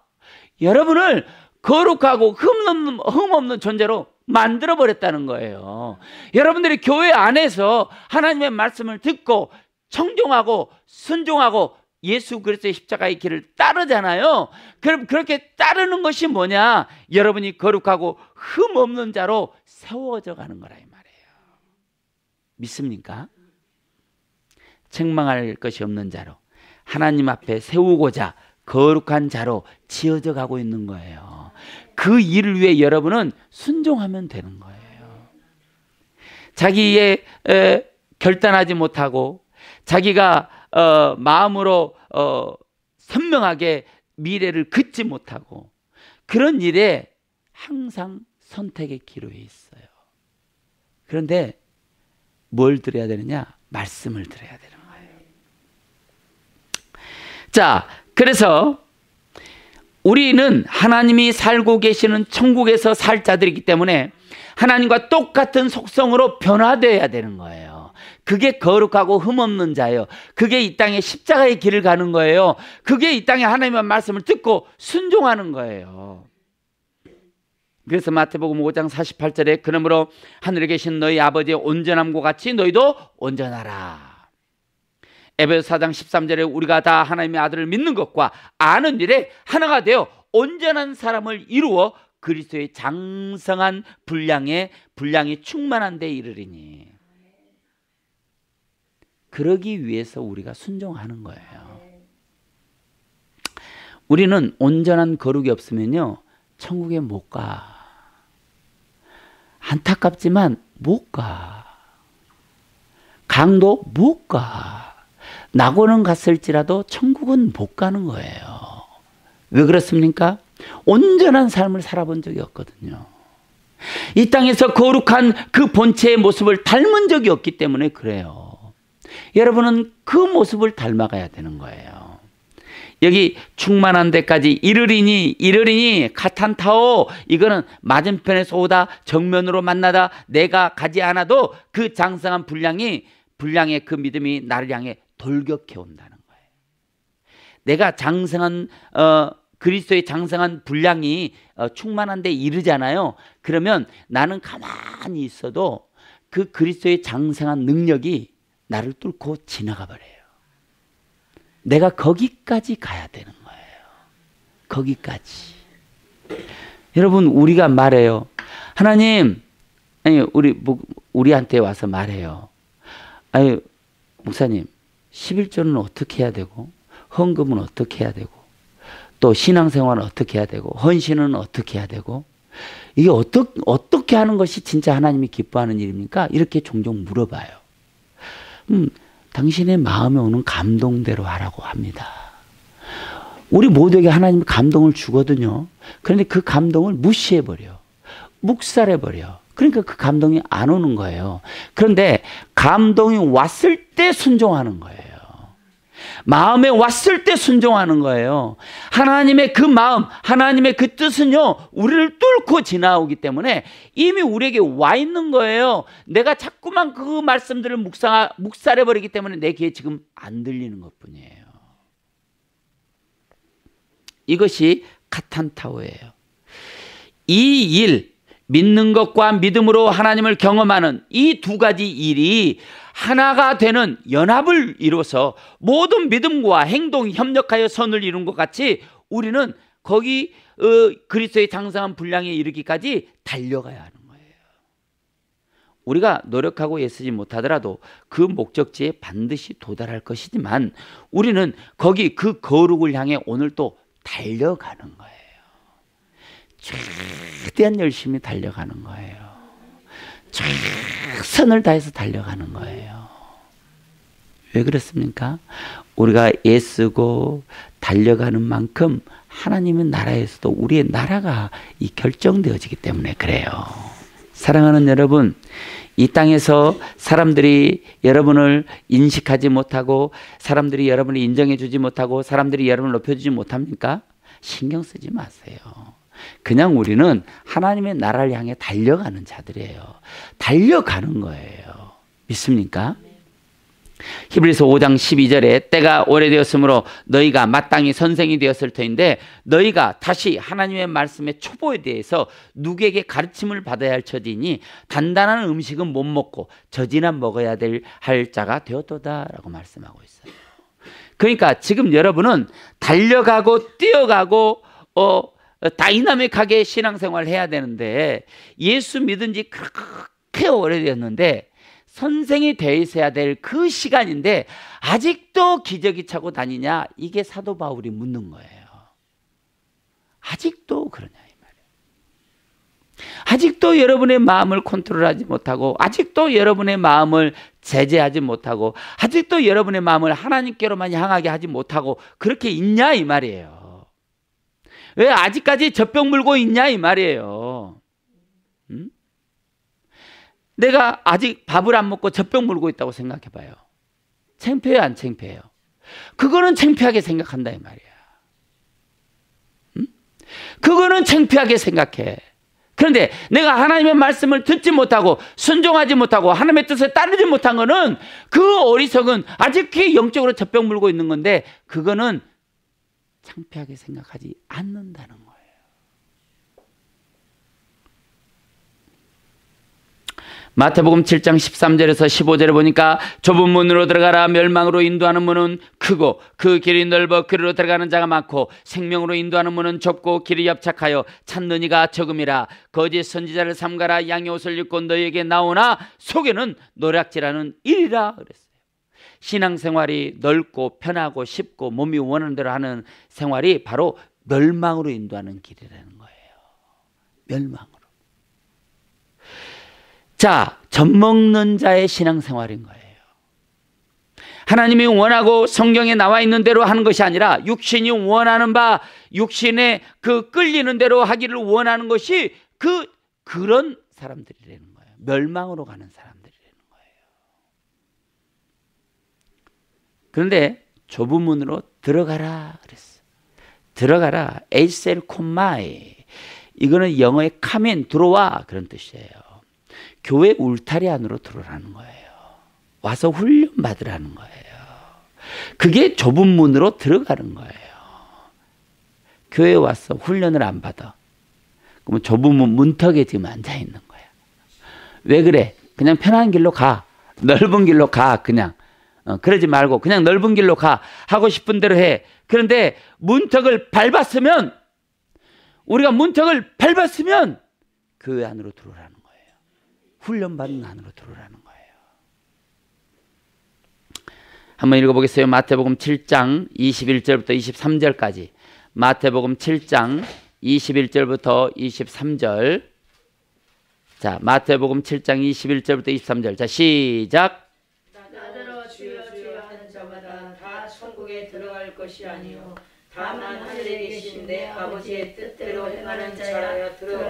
Speaker 1: 여러분을 거룩하고 흠없는 존재로 만들어버렸다는 거예요. 여러분들이 교회 안에서 하나님의 말씀을 듣고 청종하고 순종하고 예수 그리스도의 십자가의 길을 따르잖아요. 그럼 그렇게 따르는 것이 뭐냐? 여러분이 거룩하고 흠없는 자로 세워져 가는 거라 이 말이에요. 믿습니까? 책망할 것이 없는 자로 하나님 앞에 세우고자 거룩한 자로 지어져 가고 있는 거예요. 그 일을 위해 여러분은 순종하면 되는 거예요. 자기의 결단하지 못하고 자기가 마음으로 선명하게 미래를 긋지 못하고 그런 일에 항상 선택의 기로에 있어요. 그런데 뭘 들어야 되느냐? 말씀을 들어야 되는 거예요. 자, 그래서 우리는 하나님이 살고 계시는 천국에서 살 자들이기 때문에 하나님과 똑같은 속성으로 변화되어야 되는 거예요. 그게 거룩하고 흠없는 자예요. 그게 이 땅에 십자가의 길을 가는 거예요. 그게 이 땅에 하나님의 말씀을 듣고 순종하는 거예요. 그래서 마태복음 5장 48절에 그러므로 하늘에 계신 너희 아버지의 온전함과 같이 너희도 온전하라. 에베소 4장 13절에 우리가 다 하나님의 아들을 믿는 것과 아는 일에 하나가 되어 온전한 사람을 이루어 그리스도의 장성한 분량이 충만한 데 이르리니. 그러기 위해서 우리가 순종하는 거예요. 우리는 온전한 거룩이 없으면요 천국에 못 가. 안타깝지만 못 가. 강도 못 가. 낙원은 갔을지라도 천국은 못 가는 거예요. 왜 그렇습니까? 온전한 삶을 살아본 적이 없거든요. 이 땅에서 거룩한 그 본체의 모습을 닮은 적이 없기 때문에 그래요. 여러분은 그 모습을 닮아가야 되는 거예요. 여기 충만한 데까지 이르리니 카탄타오, 이거는 맞은편에서 오다 정면으로 만나다 내가 가지 않아도 그 장성한 분량의 그 믿음이 나를 향해 돌격해 온다는 거예요. 내가 장성한 그리스도의 장성한 분량이 충만한 데 이르잖아요. 그러면 나는 가만히 있어도 그 그리스도의 장성한 능력이 나를 뚫고 지나가 버려요. 내가 거기까지 가야 되는 거예요. 거기까지. 여러분, 우리가 말해요. 하나님, 아니 우리한테 와서 말해요. 아니 목사님, 11조는 어떻게 해야 되고, 헌금은 어떻게 해야 되고, 또 신앙생활은 어떻게 해야 되고, 헌신은 어떻게 해야 되고, 이게 어떻게 하는 것이 진짜 하나님이 기뻐하는 일입니까? 이렇게 종종 물어봐요. 당신의 마음에 오는 감동대로 하라고 합니다. 우리 모두에게 하나님이 감동을 주거든요. 그런데 그 감동을 무시해버려. 묵살해버려. 그러니까 그 감동이 안 오는 거예요. 그런데 감동이 왔을 때 순종하는 거예요. 마음에 왔을 때 순종하는 거예요. 하나님의 그 마음, 하나님의 그 뜻은요, 우리를 뚫고 지나오기 때문에 이미 우리에게 와 있는 거예요. 내가 자꾸만 그 말씀들을 묵살해버리기 때문에 내 귀에 지금 안 들리는 것 뿐이에요. 이것이 카탄타오예요. 이 일, 믿는 것과 믿음으로 하나님을 경험하는 이 두 가지 일이 하나가 되는 연합을 이루어서 모든 믿음과 행동이 협력하여 선을 이룬 것 같이 우리는 거기 그리스도의 장성한 분량에 이르기까지 달려가야 하는 거예요. 우리가 노력하고 애쓰지 못하더라도 그 목적지에 반드시 도달할 것이지만 우리는 거기 그 거룩을 향해 오늘 또 달려가는 거예요. 최대한 열심히 달려가는 거예요. 최선을 다해서 달려가는 거예요. 왜 그렇습니까? 우리가 애쓰고 달려가는 만큼 하나님의 나라에서도 우리의 나라가 결정되어지기 때문에 그래요. 사랑하는 여러분, 이 땅에서 사람들이 여러분을 인식하지 못하고 사람들이 여러분을 인정해 주지 못하고 사람들이 여러분을 높여주지 못합니까? 신경 쓰지 마세요. 그냥 우리는 하나님의 나라를 향해 달려가는 자들이에요. 달려가는 거예요. 믿습니까? 히브리서 5장 12절에 때가 오래되었으므로 너희가 마땅히 선생이 되었을 터인데 너희가 다시 하나님의 말씀의 초보에 대해서 누구에게 가르침을 받아야 할 처지니 단단한 음식은 못 먹고 젖이나 먹어야 할 자가 되었도다라고 말씀하고 있어요. 그러니까 지금 여러분은 달려가고 뛰어가고 다이나믹하게 신앙생활을 해야 되는데 예수 믿은 지 그렇게 오래되었는데 선생이 되어 있어야 될 그 시간인데 아직도 기저귀 차고 다니냐? 이게 사도 바울이 묻는 거예요. 아직도 그러냐 이 말이에요. 아직도 여러분의 마음을 컨트롤하지 못하고 아직도 여러분의 마음을 제재하지 못하고 아직도 여러분의 마음을 하나님께로만 향하게 하지 못하고 그렇게 있냐 이 말이에요. 왜 아직까지 젖병 물고 있냐 이 말이에요. 내가 아직 밥을 안 먹고 젖병 물고 있다고 생각해 봐요. 창피해요 안 창피해요? 그거는 창피하게 생각한다 이 말이야. 그거는 창피하게 생각해. 그런데 내가 하나님의 말씀을 듣지 못하고 순종하지 못하고 하나님의 뜻에 따르지 못한 거는 그 어리석은 아직도 영적으로 젖병 물고 있는 건데 그거는 창피하게 생각하지 않는다는 거예요. 마태복음 7장 13절에서 15절에 보니까 좁은 문으로 들어가라. 멸망으로 인도하는 문은 크고 그 길이 넓어 그리로 들어가는 자가 많고 생명으로 인도하는 문은 좁고 길이 협착하여 찾는 이가 적음이라. 거짓 선지자를 삼가라. 양의 옷을 입고 너희에게 나오나 속에는 노략질하는 일이라 그랬어요. 신앙생활이 넓고 편하고 쉽고 몸이 원하는 대로 하는 생활이 바로 멸망으로 인도하는 길이라는 거예요. 멸망으로. 자, 젖먹는 자의 신앙생활인 거예요. 하나님이 원하고 성경에 나와 있는 대로 하는 것이 아니라 육신이 원하는 바, 육신의 그 끌리는 대로 하기를 원하는 것이 그런 사람들이라는 거예요. 멸망으로 가는 사람들이라는 거예요. 그런데 좁은 문으로 들어가라 그랬어. 들어가라. 에이셀 콤마이. 이거는 영어의 카멘, 들어와 그런 뜻이에요. 교회 울타리 안으로 들어오라는 거예요. 와서 훈련 받으라는 거예요. 그게 좁은 문으로 들어가는 거예요. 교회에 와서 훈련을 안 받아. 그러면 좁은 문 문턱에 지금 앉아 있는 거야. 왜 그래? 그냥 편한 길로 가. 넓은 길로 가. 그냥. 그러지 말고 그냥 넓은 길로 가. 하고 싶은 대로 해. 그런데 문턱을 밟았으면 우리가 문턱을 밟았으면 그 안으로 들어오라는 거예요. 훈련받는 안으로 들어오라는 거예요. 한번 읽어보겠어요. 마태복음 7장 21절부터 23절까지. 마태복음 7장 21절부터 23절. 자, 마태복음 7장 21절부터 23절. 자, 시작.
Speaker 2: 나더러 주여 주여 하는 자마다 다 천국에 들어갈 것이 아니요 다만 하늘에 계신 내 아버지의 뜻대로 행하는 자라야 들어.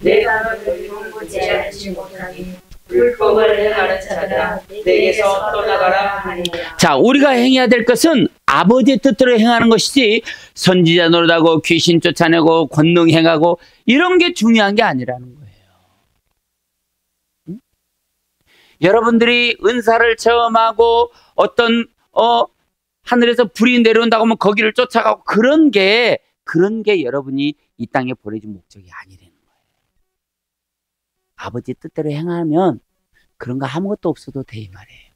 Speaker 2: 내가 너를 통제하지 못하니 불법을 행하는 자들아 내게서 떠나가라 하니라.
Speaker 1: 자, 우리가 행해야 될 것은 아버지의 뜻대로 행하는 것이지 선지자 노릇하고 귀신 쫓아내고 권능 행하고 이런 게 중요한 게 아니라는 거예요. 응? 여러분들이 은사를 체험하고 어떤 하늘에서 불이 내려온다고 하면 거기를 쫓아가고 그런 게 여러분이 이 땅에 보내준 목적이 아니라는 거예요. 아버지 뜻대로 행하면 그런 거 아무것도 없어도 돼 이 말이에요.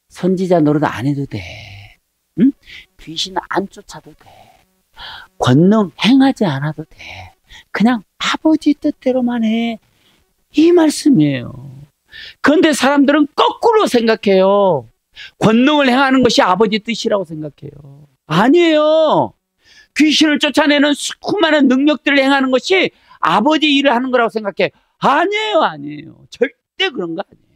Speaker 1: 선지자 노릇 안 해도 돼. 응? 귀신 안 쫓아도 돼. 권능 행하지 않아도 돼. 그냥 아버지 뜻대로만 해. 이 말씀이에요. 그런데 사람들은 거꾸로 생각해요. 권능을 행하는 것이 아버지 뜻이라고 생각해요. 아니에요. 귀신을 쫓아내는 수많은 능력들을 행하는 것이 아버지 일을 하는 거라고 생각해. 아니에요. 절대 그런 거 아니에요.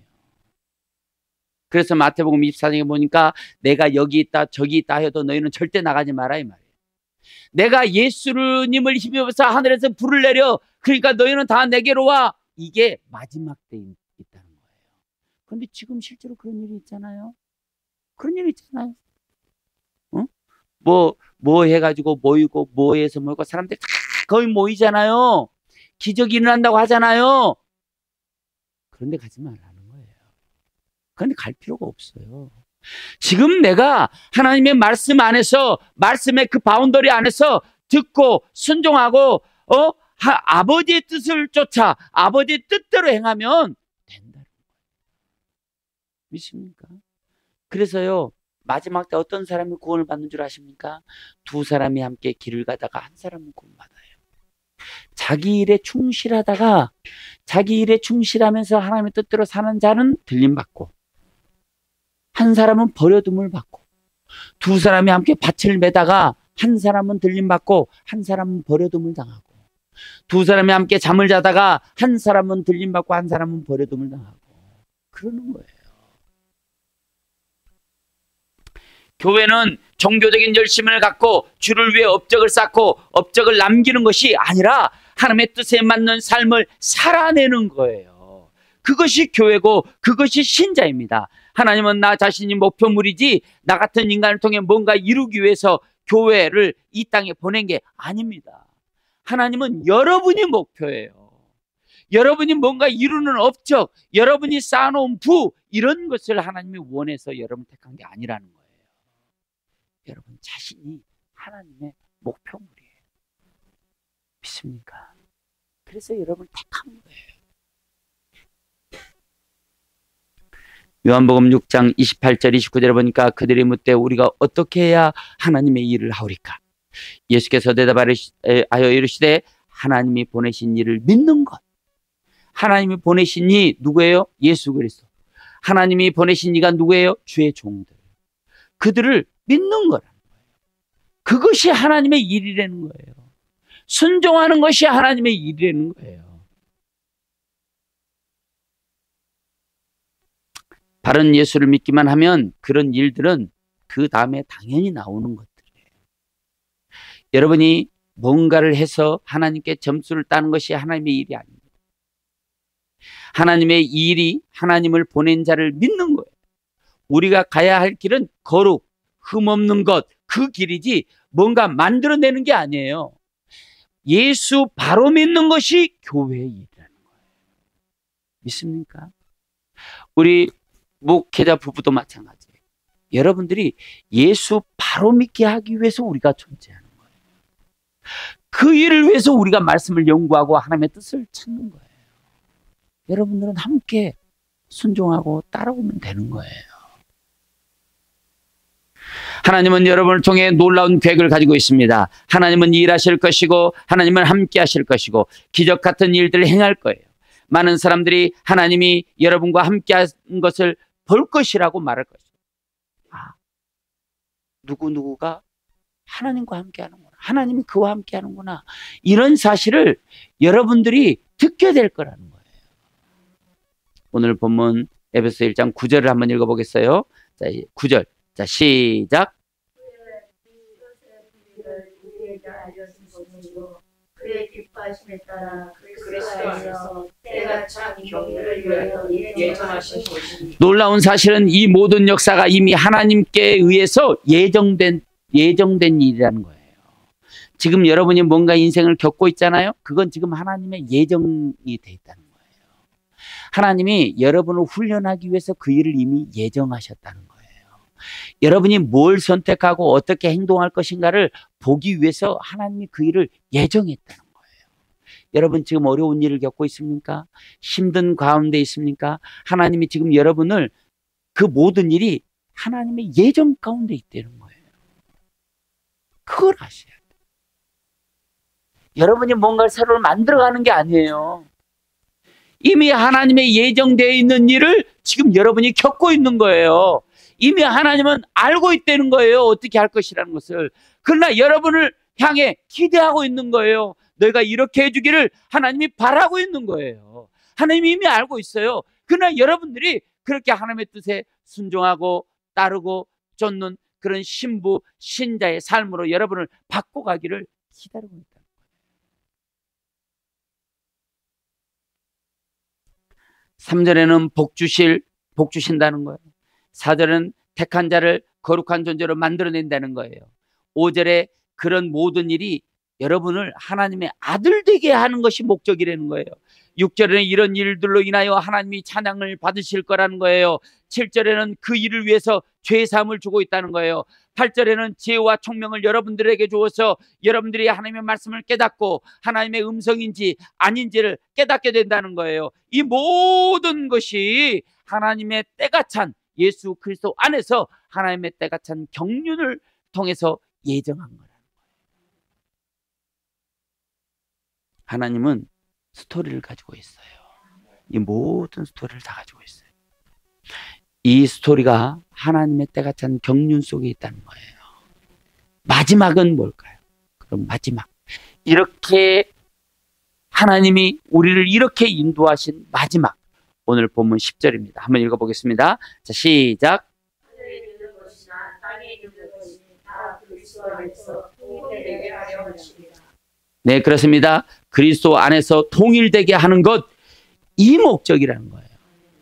Speaker 1: 그래서 마태복음 24장에 보니까 내가 여기 있다 저기 있다 해도 너희는 절대 나가지 마라 이 말이에요. 내가 예수님을 힘입어서 하늘에서 불을 내려 그러니까 너희는 다 내게로 와. 이게 마지막 때에 있다는 거예요. 근데 지금 실제로 그런 일이 있잖아요. 그런 일이 있잖아요. 어? 뭐 해가지고 모이고, 뭐해서 모이고, 사람들이 다 거의 모이잖아요. 기적이 일어난다고 하잖아요. 그런데 가지 말라는 거예요. 그런데 갈 필요가 없어요. 지금 내가 하나님의 말씀 안에서, 말씀의 그 바운더리 안에서 듣고 순종하고, 아버지의 뜻을 쫓아 아버지의 뜻대로 행하면 된다는 거예요. 믿습니까? 그래서요, 마지막 때 어떤 사람이 구원을 받는 줄 아십니까? 두 사람이 함께 길을 가다가 한 사람은 구원받아요. 자기 일에 충실하다가, 자기 일에 충실하면서 하나님의 뜻대로 사는 자는 들림받고, 한 사람은 버려둠을 받고, 두 사람이 함께 밭을 매다가 한 사람은 들림받고 한 사람은 버려둠을 당하고, 두 사람이 함께 잠을 자다가 한 사람은 들림받고 한 사람은 버려둠을 당하고, 그러는 거예요. 교회는 종교적인 열심을 갖고 주를 위해 업적을 쌓고 업적을 남기는 것이 아니라 하나님의 뜻에 맞는 삶을 살아내는 거예요. 그것이 교회고 그것이 신자입니다. 하나님은 나 자신이 목표물이지 나 같은 인간을 통해 뭔가 이루기 위해서 교회를 이 땅에 보낸 게 아닙니다. 하나님은 여러분이 목표예요. 여러분이 뭔가 이루는 업적, 여러분이 쌓아놓은 부, 이런 것을 하나님이 원해서 여러분 택한 게 아니라는 거예요. 여러분 자신이 하나님의 목표물이에요. 믿습니까? 그래서 여러분을 택한 거예요. 요한복음 6장 28절 29절에 보니까 그들이 묻되 우리가 어떻게 해야 하나님의 일을 하오리까? 예수께서 대답하여 이르시되 하나님이 보내신 이를 믿는 것. 하나님이 보내신 이 누구예요? 예수 그리스도. 하나님이 보내신 이가 누구예요? 주의 종들. 그들을 믿는 거라는 거예요. 그것이 하나님의 일이라는 거예요. 순종하는 것이 하나님의 일이라는 거예요. 바른 예수를 믿기만 하면 그런 일들은 그 다음에 당연히 나오는 것들이에요. 여러분이 뭔가를 해서 하나님께 점수를 따는 것이 하나님의 일이 아닙니다. 하나님의 일이 하나님을 보낸 자를 믿는 거예요. 우리가 가야 할 길은 거룩, 흠없는 것, 그 길이지 뭔가 만들어내는 게 아니에요. 예수 바로 믿는 것이 교회의 일이라는 거예요. 믿습니까? 우리 목회자 부부도 마찬가지예요. 여러분들이 예수 바로 믿게 하기 위해서 우리가 존재하는 거예요. 그 일을 위해서 우리가 말씀을 연구하고 하나님의 뜻을 찾는 거예요. 여러분들은 함께 순종하고 따라오면 되는 거예요. 하나님은 여러분을 통해 놀라운 계획을 가지고 있습니다. 하나님은 일하실 것이고 하나님은 함께 하실 것이고 기적 같은 일들을 행할 거예요. 많은 사람들이 하나님이 여러분과 함께 한 것을 볼 것이라고 말할 것이에요. 아, 누구누구가 하나님과 함께 하는구나. 하나님이 그와 함께 하는구나. 이런 사실을 여러분들이 듣게 될 거라는 거예요. 오늘 본문 에베소 1장 9절을 한번 읽어보겠어요. 자, 9절. 자, 시작.
Speaker 2: 그의 기뻐하심에 따라 그리스도 안에서 때가 참 경배를 위하여 예정하신 것입니다.
Speaker 1: 놀라운 사실은 이 모든 역사가 이미 하나님께 의해서 예정된 일이라는 거예요. 지금 여러분이 뭔가 인생을 겪고 있잖아요. 그건 지금 하나님의 예정이 돼 있다는 거예요. 하나님이 여러분을 훈련하기 위해서 그 일을 이미 예정하셨다는 거예요. 여러분이 뭘 선택하고 어떻게 행동할 것인가를 보기 위해서 하나님이 그 일을 예정했다는 거예요. 여러분 지금 어려운 일을 겪고 있습니까? 힘든 가운데 있습니까? 하나님이 지금 여러분을 그 모든 일이 하나님의 예정 가운데 있다는 거예요. 그걸 아셔야 돼요. 여러분이 뭔가를 새로 만들어가는 게 아니에요. 이미 하나님의 예정되어 있는 일을 지금 여러분이 겪고 있는 거예요. 이미 하나님은 알고 있다는 거예요. 어떻게 할 것이라는 것을. 그러나 여러분을 향해 기대하고 있는 거예요. 너희가 이렇게 해주기를 하나님이 바라고 있는 거예요. 하나님이 이미 알고 있어요. 그러나 여러분들이 그렇게 하나님의 뜻에 순종하고 따르고 쫓는 그런 신부, 신자의 삶으로 여러분을 바꿔가기를 기다리고 있다. 3절에는 복 주실 복 주신다는 거예요. 4절은 택한 자를 거룩한 존재로 만들어낸다는 거예요. 5절에 그런 모든 일이 여러분을 하나님의 아들 되게 하는 것이 목적이라는 거예요. 6절에는 이런 일들로 인하여 하나님이 찬양을 받으실 거라는 거예요. 7절에는 그 일을 위해서 죄사함을 주고 있다는 거예요. 8절에는 지혜와 총명을 여러분들에게 주어서 여러분들이 하나님의 말씀을 깨닫고 하나님의 음성인지 아닌지를 깨닫게 된다는 거예요. 이 모든 것이 하나님의 때가 찬 예수 그리스도 안에서 하나님의 때가 찬 경륜을 통해서 예정한 거라는 거예요. 하나님은 스토리를 가지고 있어요. 이 모든 스토리를 다 가지고 있어요. 이 스토리가 하나님의 때가 찬 경륜 속에 있다는 거예요. 마지막은 뭘까요? 그럼 마지막, 이렇게 하나님이 우리를 이렇게 인도하신 마지막, 오늘 본문 10절입니다. 한번 읽어보겠습니다. 자, 시작.
Speaker 2: 하늘에 있는 것이나 땅에 있는 것이 다 그리스도 안에서 통일되게 하려 하시리라.
Speaker 1: 네, 그렇습니다. 그리스도 안에서 통일되게 하는 것, 이 목적이라는 거예요.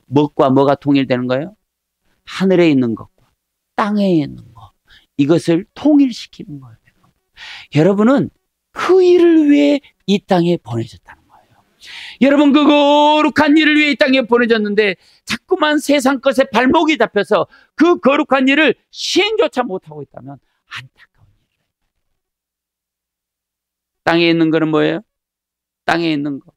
Speaker 1: 무엇과 뭐가 통일되는 거예요? 하늘에 있는 것과 땅에 있는 것, 이것을 통일시키는 거예요. 여러분은 그 일을 위해 이 땅에 보내졌다는 거예요. 여러분, 그 거룩한 일을 위해 이 땅에 보내졌는데 자꾸만 세상 것에 발목이 잡혀서 그 거룩한 일을 시행조차 못하고 있다면 안타까운 일이에요. 땅에 있는 거는 뭐예요? 땅에 있는 거.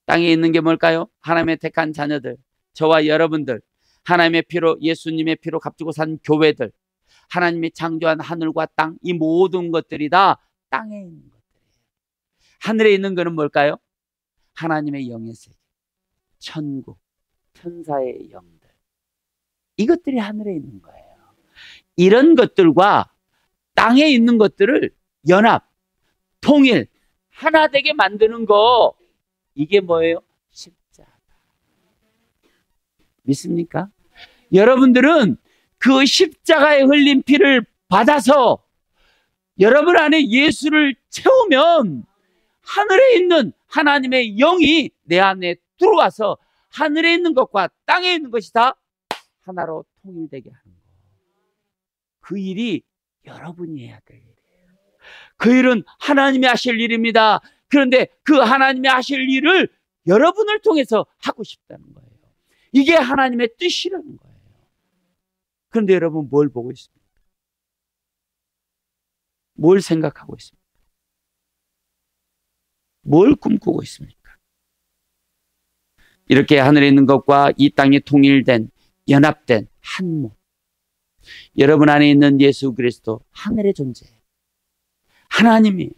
Speaker 1: 땅에 있는 게 뭘까요? 하나님의 택한 자녀들, 저와 여러분들, 하나님의 피로, 예수님의 피로 값주고 산 교회들, 하나님이 창조한 하늘과 땅, 이 모든 것들이 다 땅에 있는 것들이에요. 하늘에 있는 거는 뭘까요? 하나님의 영의 세계, 천국, 천사의 영들, 이것들이 하늘에 있는 거예요. 이런 것들과 땅에 있는 것들을 연합, 통일, 하나 되게 만드는 거, 이게 뭐예요? 십자가. 믿습니까? 여러분들은 그 십자가에 흘린 피를 받아서 여러분 안에 예수를 채우면 하늘에 있는 하나님의 영이 내 안에 들어와서 하늘에 있는 것과 땅에 있는 것이 다 하나로 통일되게 하는 거. 그 일이 여러분이 해야 될 일이에요. 그 일은 하나님이 하실 일입니다. 그런데 그 하나님이 하실 일을 여러분을 통해서 하고 싶다는 거예요. 이게 하나님의 뜻이라는 거예요. 그런데 여러분, 뭘 보고 있습니까? 뭘 생각하고 있습니까? 뭘 꿈꾸고 있습니까? 이렇게 하늘에 있는 것과 이 땅에 통일된, 연합된 한 몸, 여러분 안에 있는 예수 그리스도, 하늘의 존재, 하나님이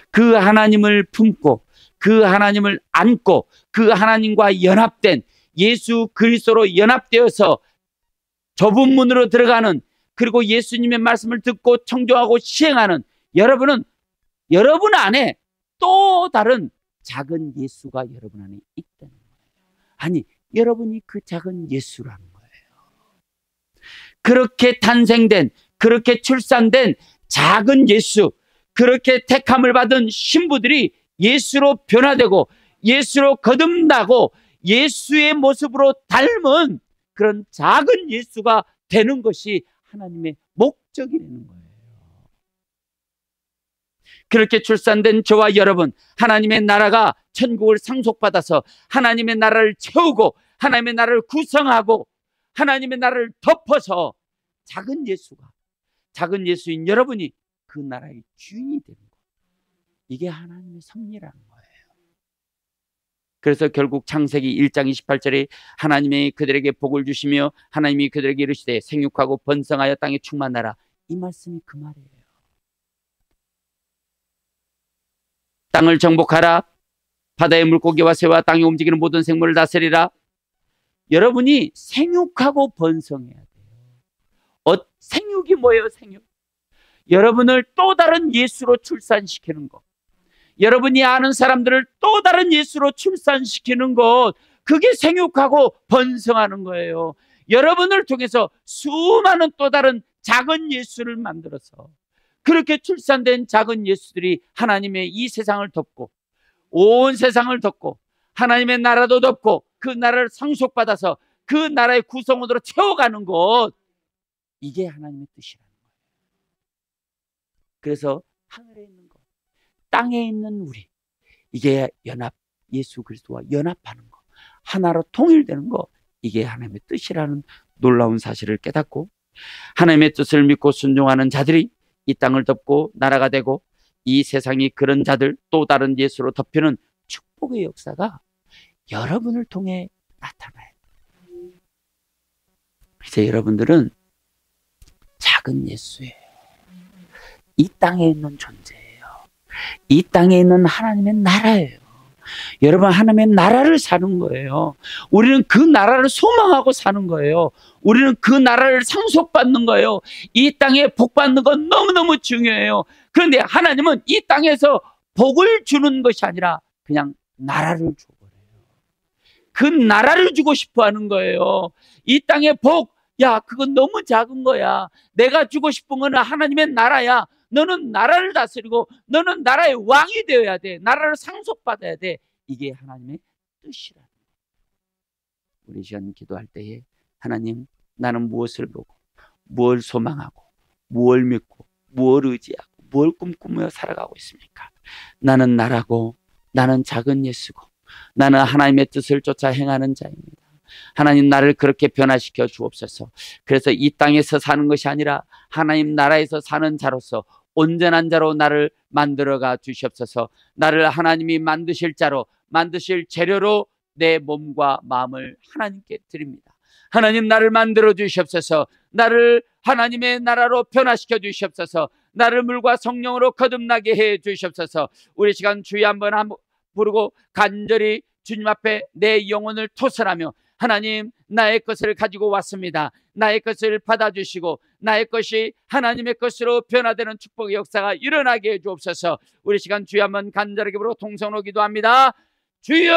Speaker 1: 그 하나님을 품고 그 하나님을 안고 그 하나님과 연합된 예수 그리스도로 연합되어서 좁은 문으로 들어가는, 그리고 예수님의 말씀을 듣고 청종하고 시행하는 여러분은 여러분 안에 또 다른 작은 예수가 여러분 안에 있다는 거예요. 아니, 여러분이 그 작은 예수라는 거예요. 그렇게 탄생된, 그렇게 출산된 작은 예수, 그렇게 택함을 받은 신부들이 예수로 변화되고 예수로 거듭나고 예수의 모습으로 닮은 그런 작은 예수가 되는 것이 하나님의 목적이라는 거예요. 그렇게 출산된 저와 여러분, 하나님의 나라가 천국을 상속받아서 하나님의 나라를 채우고 하나님의 나라를 구성하고 하나님의 나라를 덮어서 작은 예수가, 작은 예수인 여러분이 그 나라의 주인이 되는 거예요. 이게 하나님의 섭리라는 거예요. 그래서 결국 창세기 1장 28절에 하나님이 그들에게 복을 주시며 하나님이 그들에게 이르시되 생육하고 번성하여 땅에 충만하라, 이 말씀이 그 말이에요. 땅을 정복하라, 바다의 물고기와 새와 땅에 움직이는 모든 생물을 다스리라. 여러분이 생육하고 번성해야 돼요. 생육이 뭐예요? 생육, 여러분을 또 다른 예수로 출산시키는 것, 여러분이 아는 사람들을 또 다른 예수로 출산시키는 것, 그게 생육하고 번성하는 거예요. 여러분을 통해서 수많은 또 다른 작은 예수를 만들어서 그렇게 출산된 작은 예수들이 하나님의 이 세상을 덮고 온 세상을 덮고 하나님의 나라도 덮고 그 나라를 상속받아서 그 나라의 구성원으로 채워가는 것, 이게 하나님의 뜻이라는 거예요. 그래서 하늘에 있는 것, 땅에 있는 우리, 이게 예수 그리스도와 연합하는 것, 하나로 통일되는 것, 이게 하나님의 뜻이라는 놀라운 사실을 깨닫고, 하나님의 뜻을 믿고 순종하는 자들이 이 땅을 덮고 나라가 되고, 이 세상이 그런 자들 또 다른 예수로 덮이는 축복의 역사가 여러분을 통해 나타나요. 이제 여러분들은 작은 예수예요. 이 땅에 있는 존재예요. 이 땅에 있는 하나님의 나라예요. 여러분, 하나님의 나라를 사는 거예요. 우리는 그 나라를 소망하고 사는 거예요. 우리는 그 나라를 상속받는 거예요. 이 땅에 복 받는 건 너무너무 중요해요. 그런데 하나님은 이 땅에서 복을 주는 것이 아니라 그냥 나라를 줘버려요. 그 나라를 주고 싶어 하는 거예요. 이 땅의 복, 야, 그건 너무 작은 거야. 내가 주고 싶은 거는 하나님의 나라야. 너는 나라를 다스리고 너는 나라의 왕이 되어야 돼. 나라를 상속받아야 돼. 이게 하나님의 뜻이라는 거예요. 우리 시간 기도할 때에 하나님, 나는 무엇을 보고 무엇을 소망하고 무엇을 믿고 무엇을 의지하고 무엇을 꿈꾸며 살아가고 있습니까? 나는 나라고, 나는 작은 예수고, 나는 하나님의 뜻을 쫓아 행하는 자입니다. 하나님, 나를 그렇게 변화시켜 주옵소서. 그래서 이 땅에서 사는 것이 아니라 하나님 나라에서 사는 자로서 온전한 자로 나를 만들어가 주시옵소서. 나를 하나님이 만드실 자로, 만드실 재료로 내 몸과 마음을 하나님께 드립니다. 하나님, 나를 만들어 주시옵소서. 나를 하나님의 나라로 변화시켜 주시옵소서. 나를 물과 성령으로 거듭나게 해 주시옵소서. 우리 시간 주여 한번 부르고 간절히 주님 앞에 내 영혼을 토설하며, 하나님, 나의 것을 가지고 왔습니다. 나의 것을 받아주시고 나의 것이 하나님의 것으로 변화되는 축복의 역사가 일어나게 해 주옵소서. 우리 시간 주여 한번 간절하게 부르고 통성으로 기도합니다. 주여!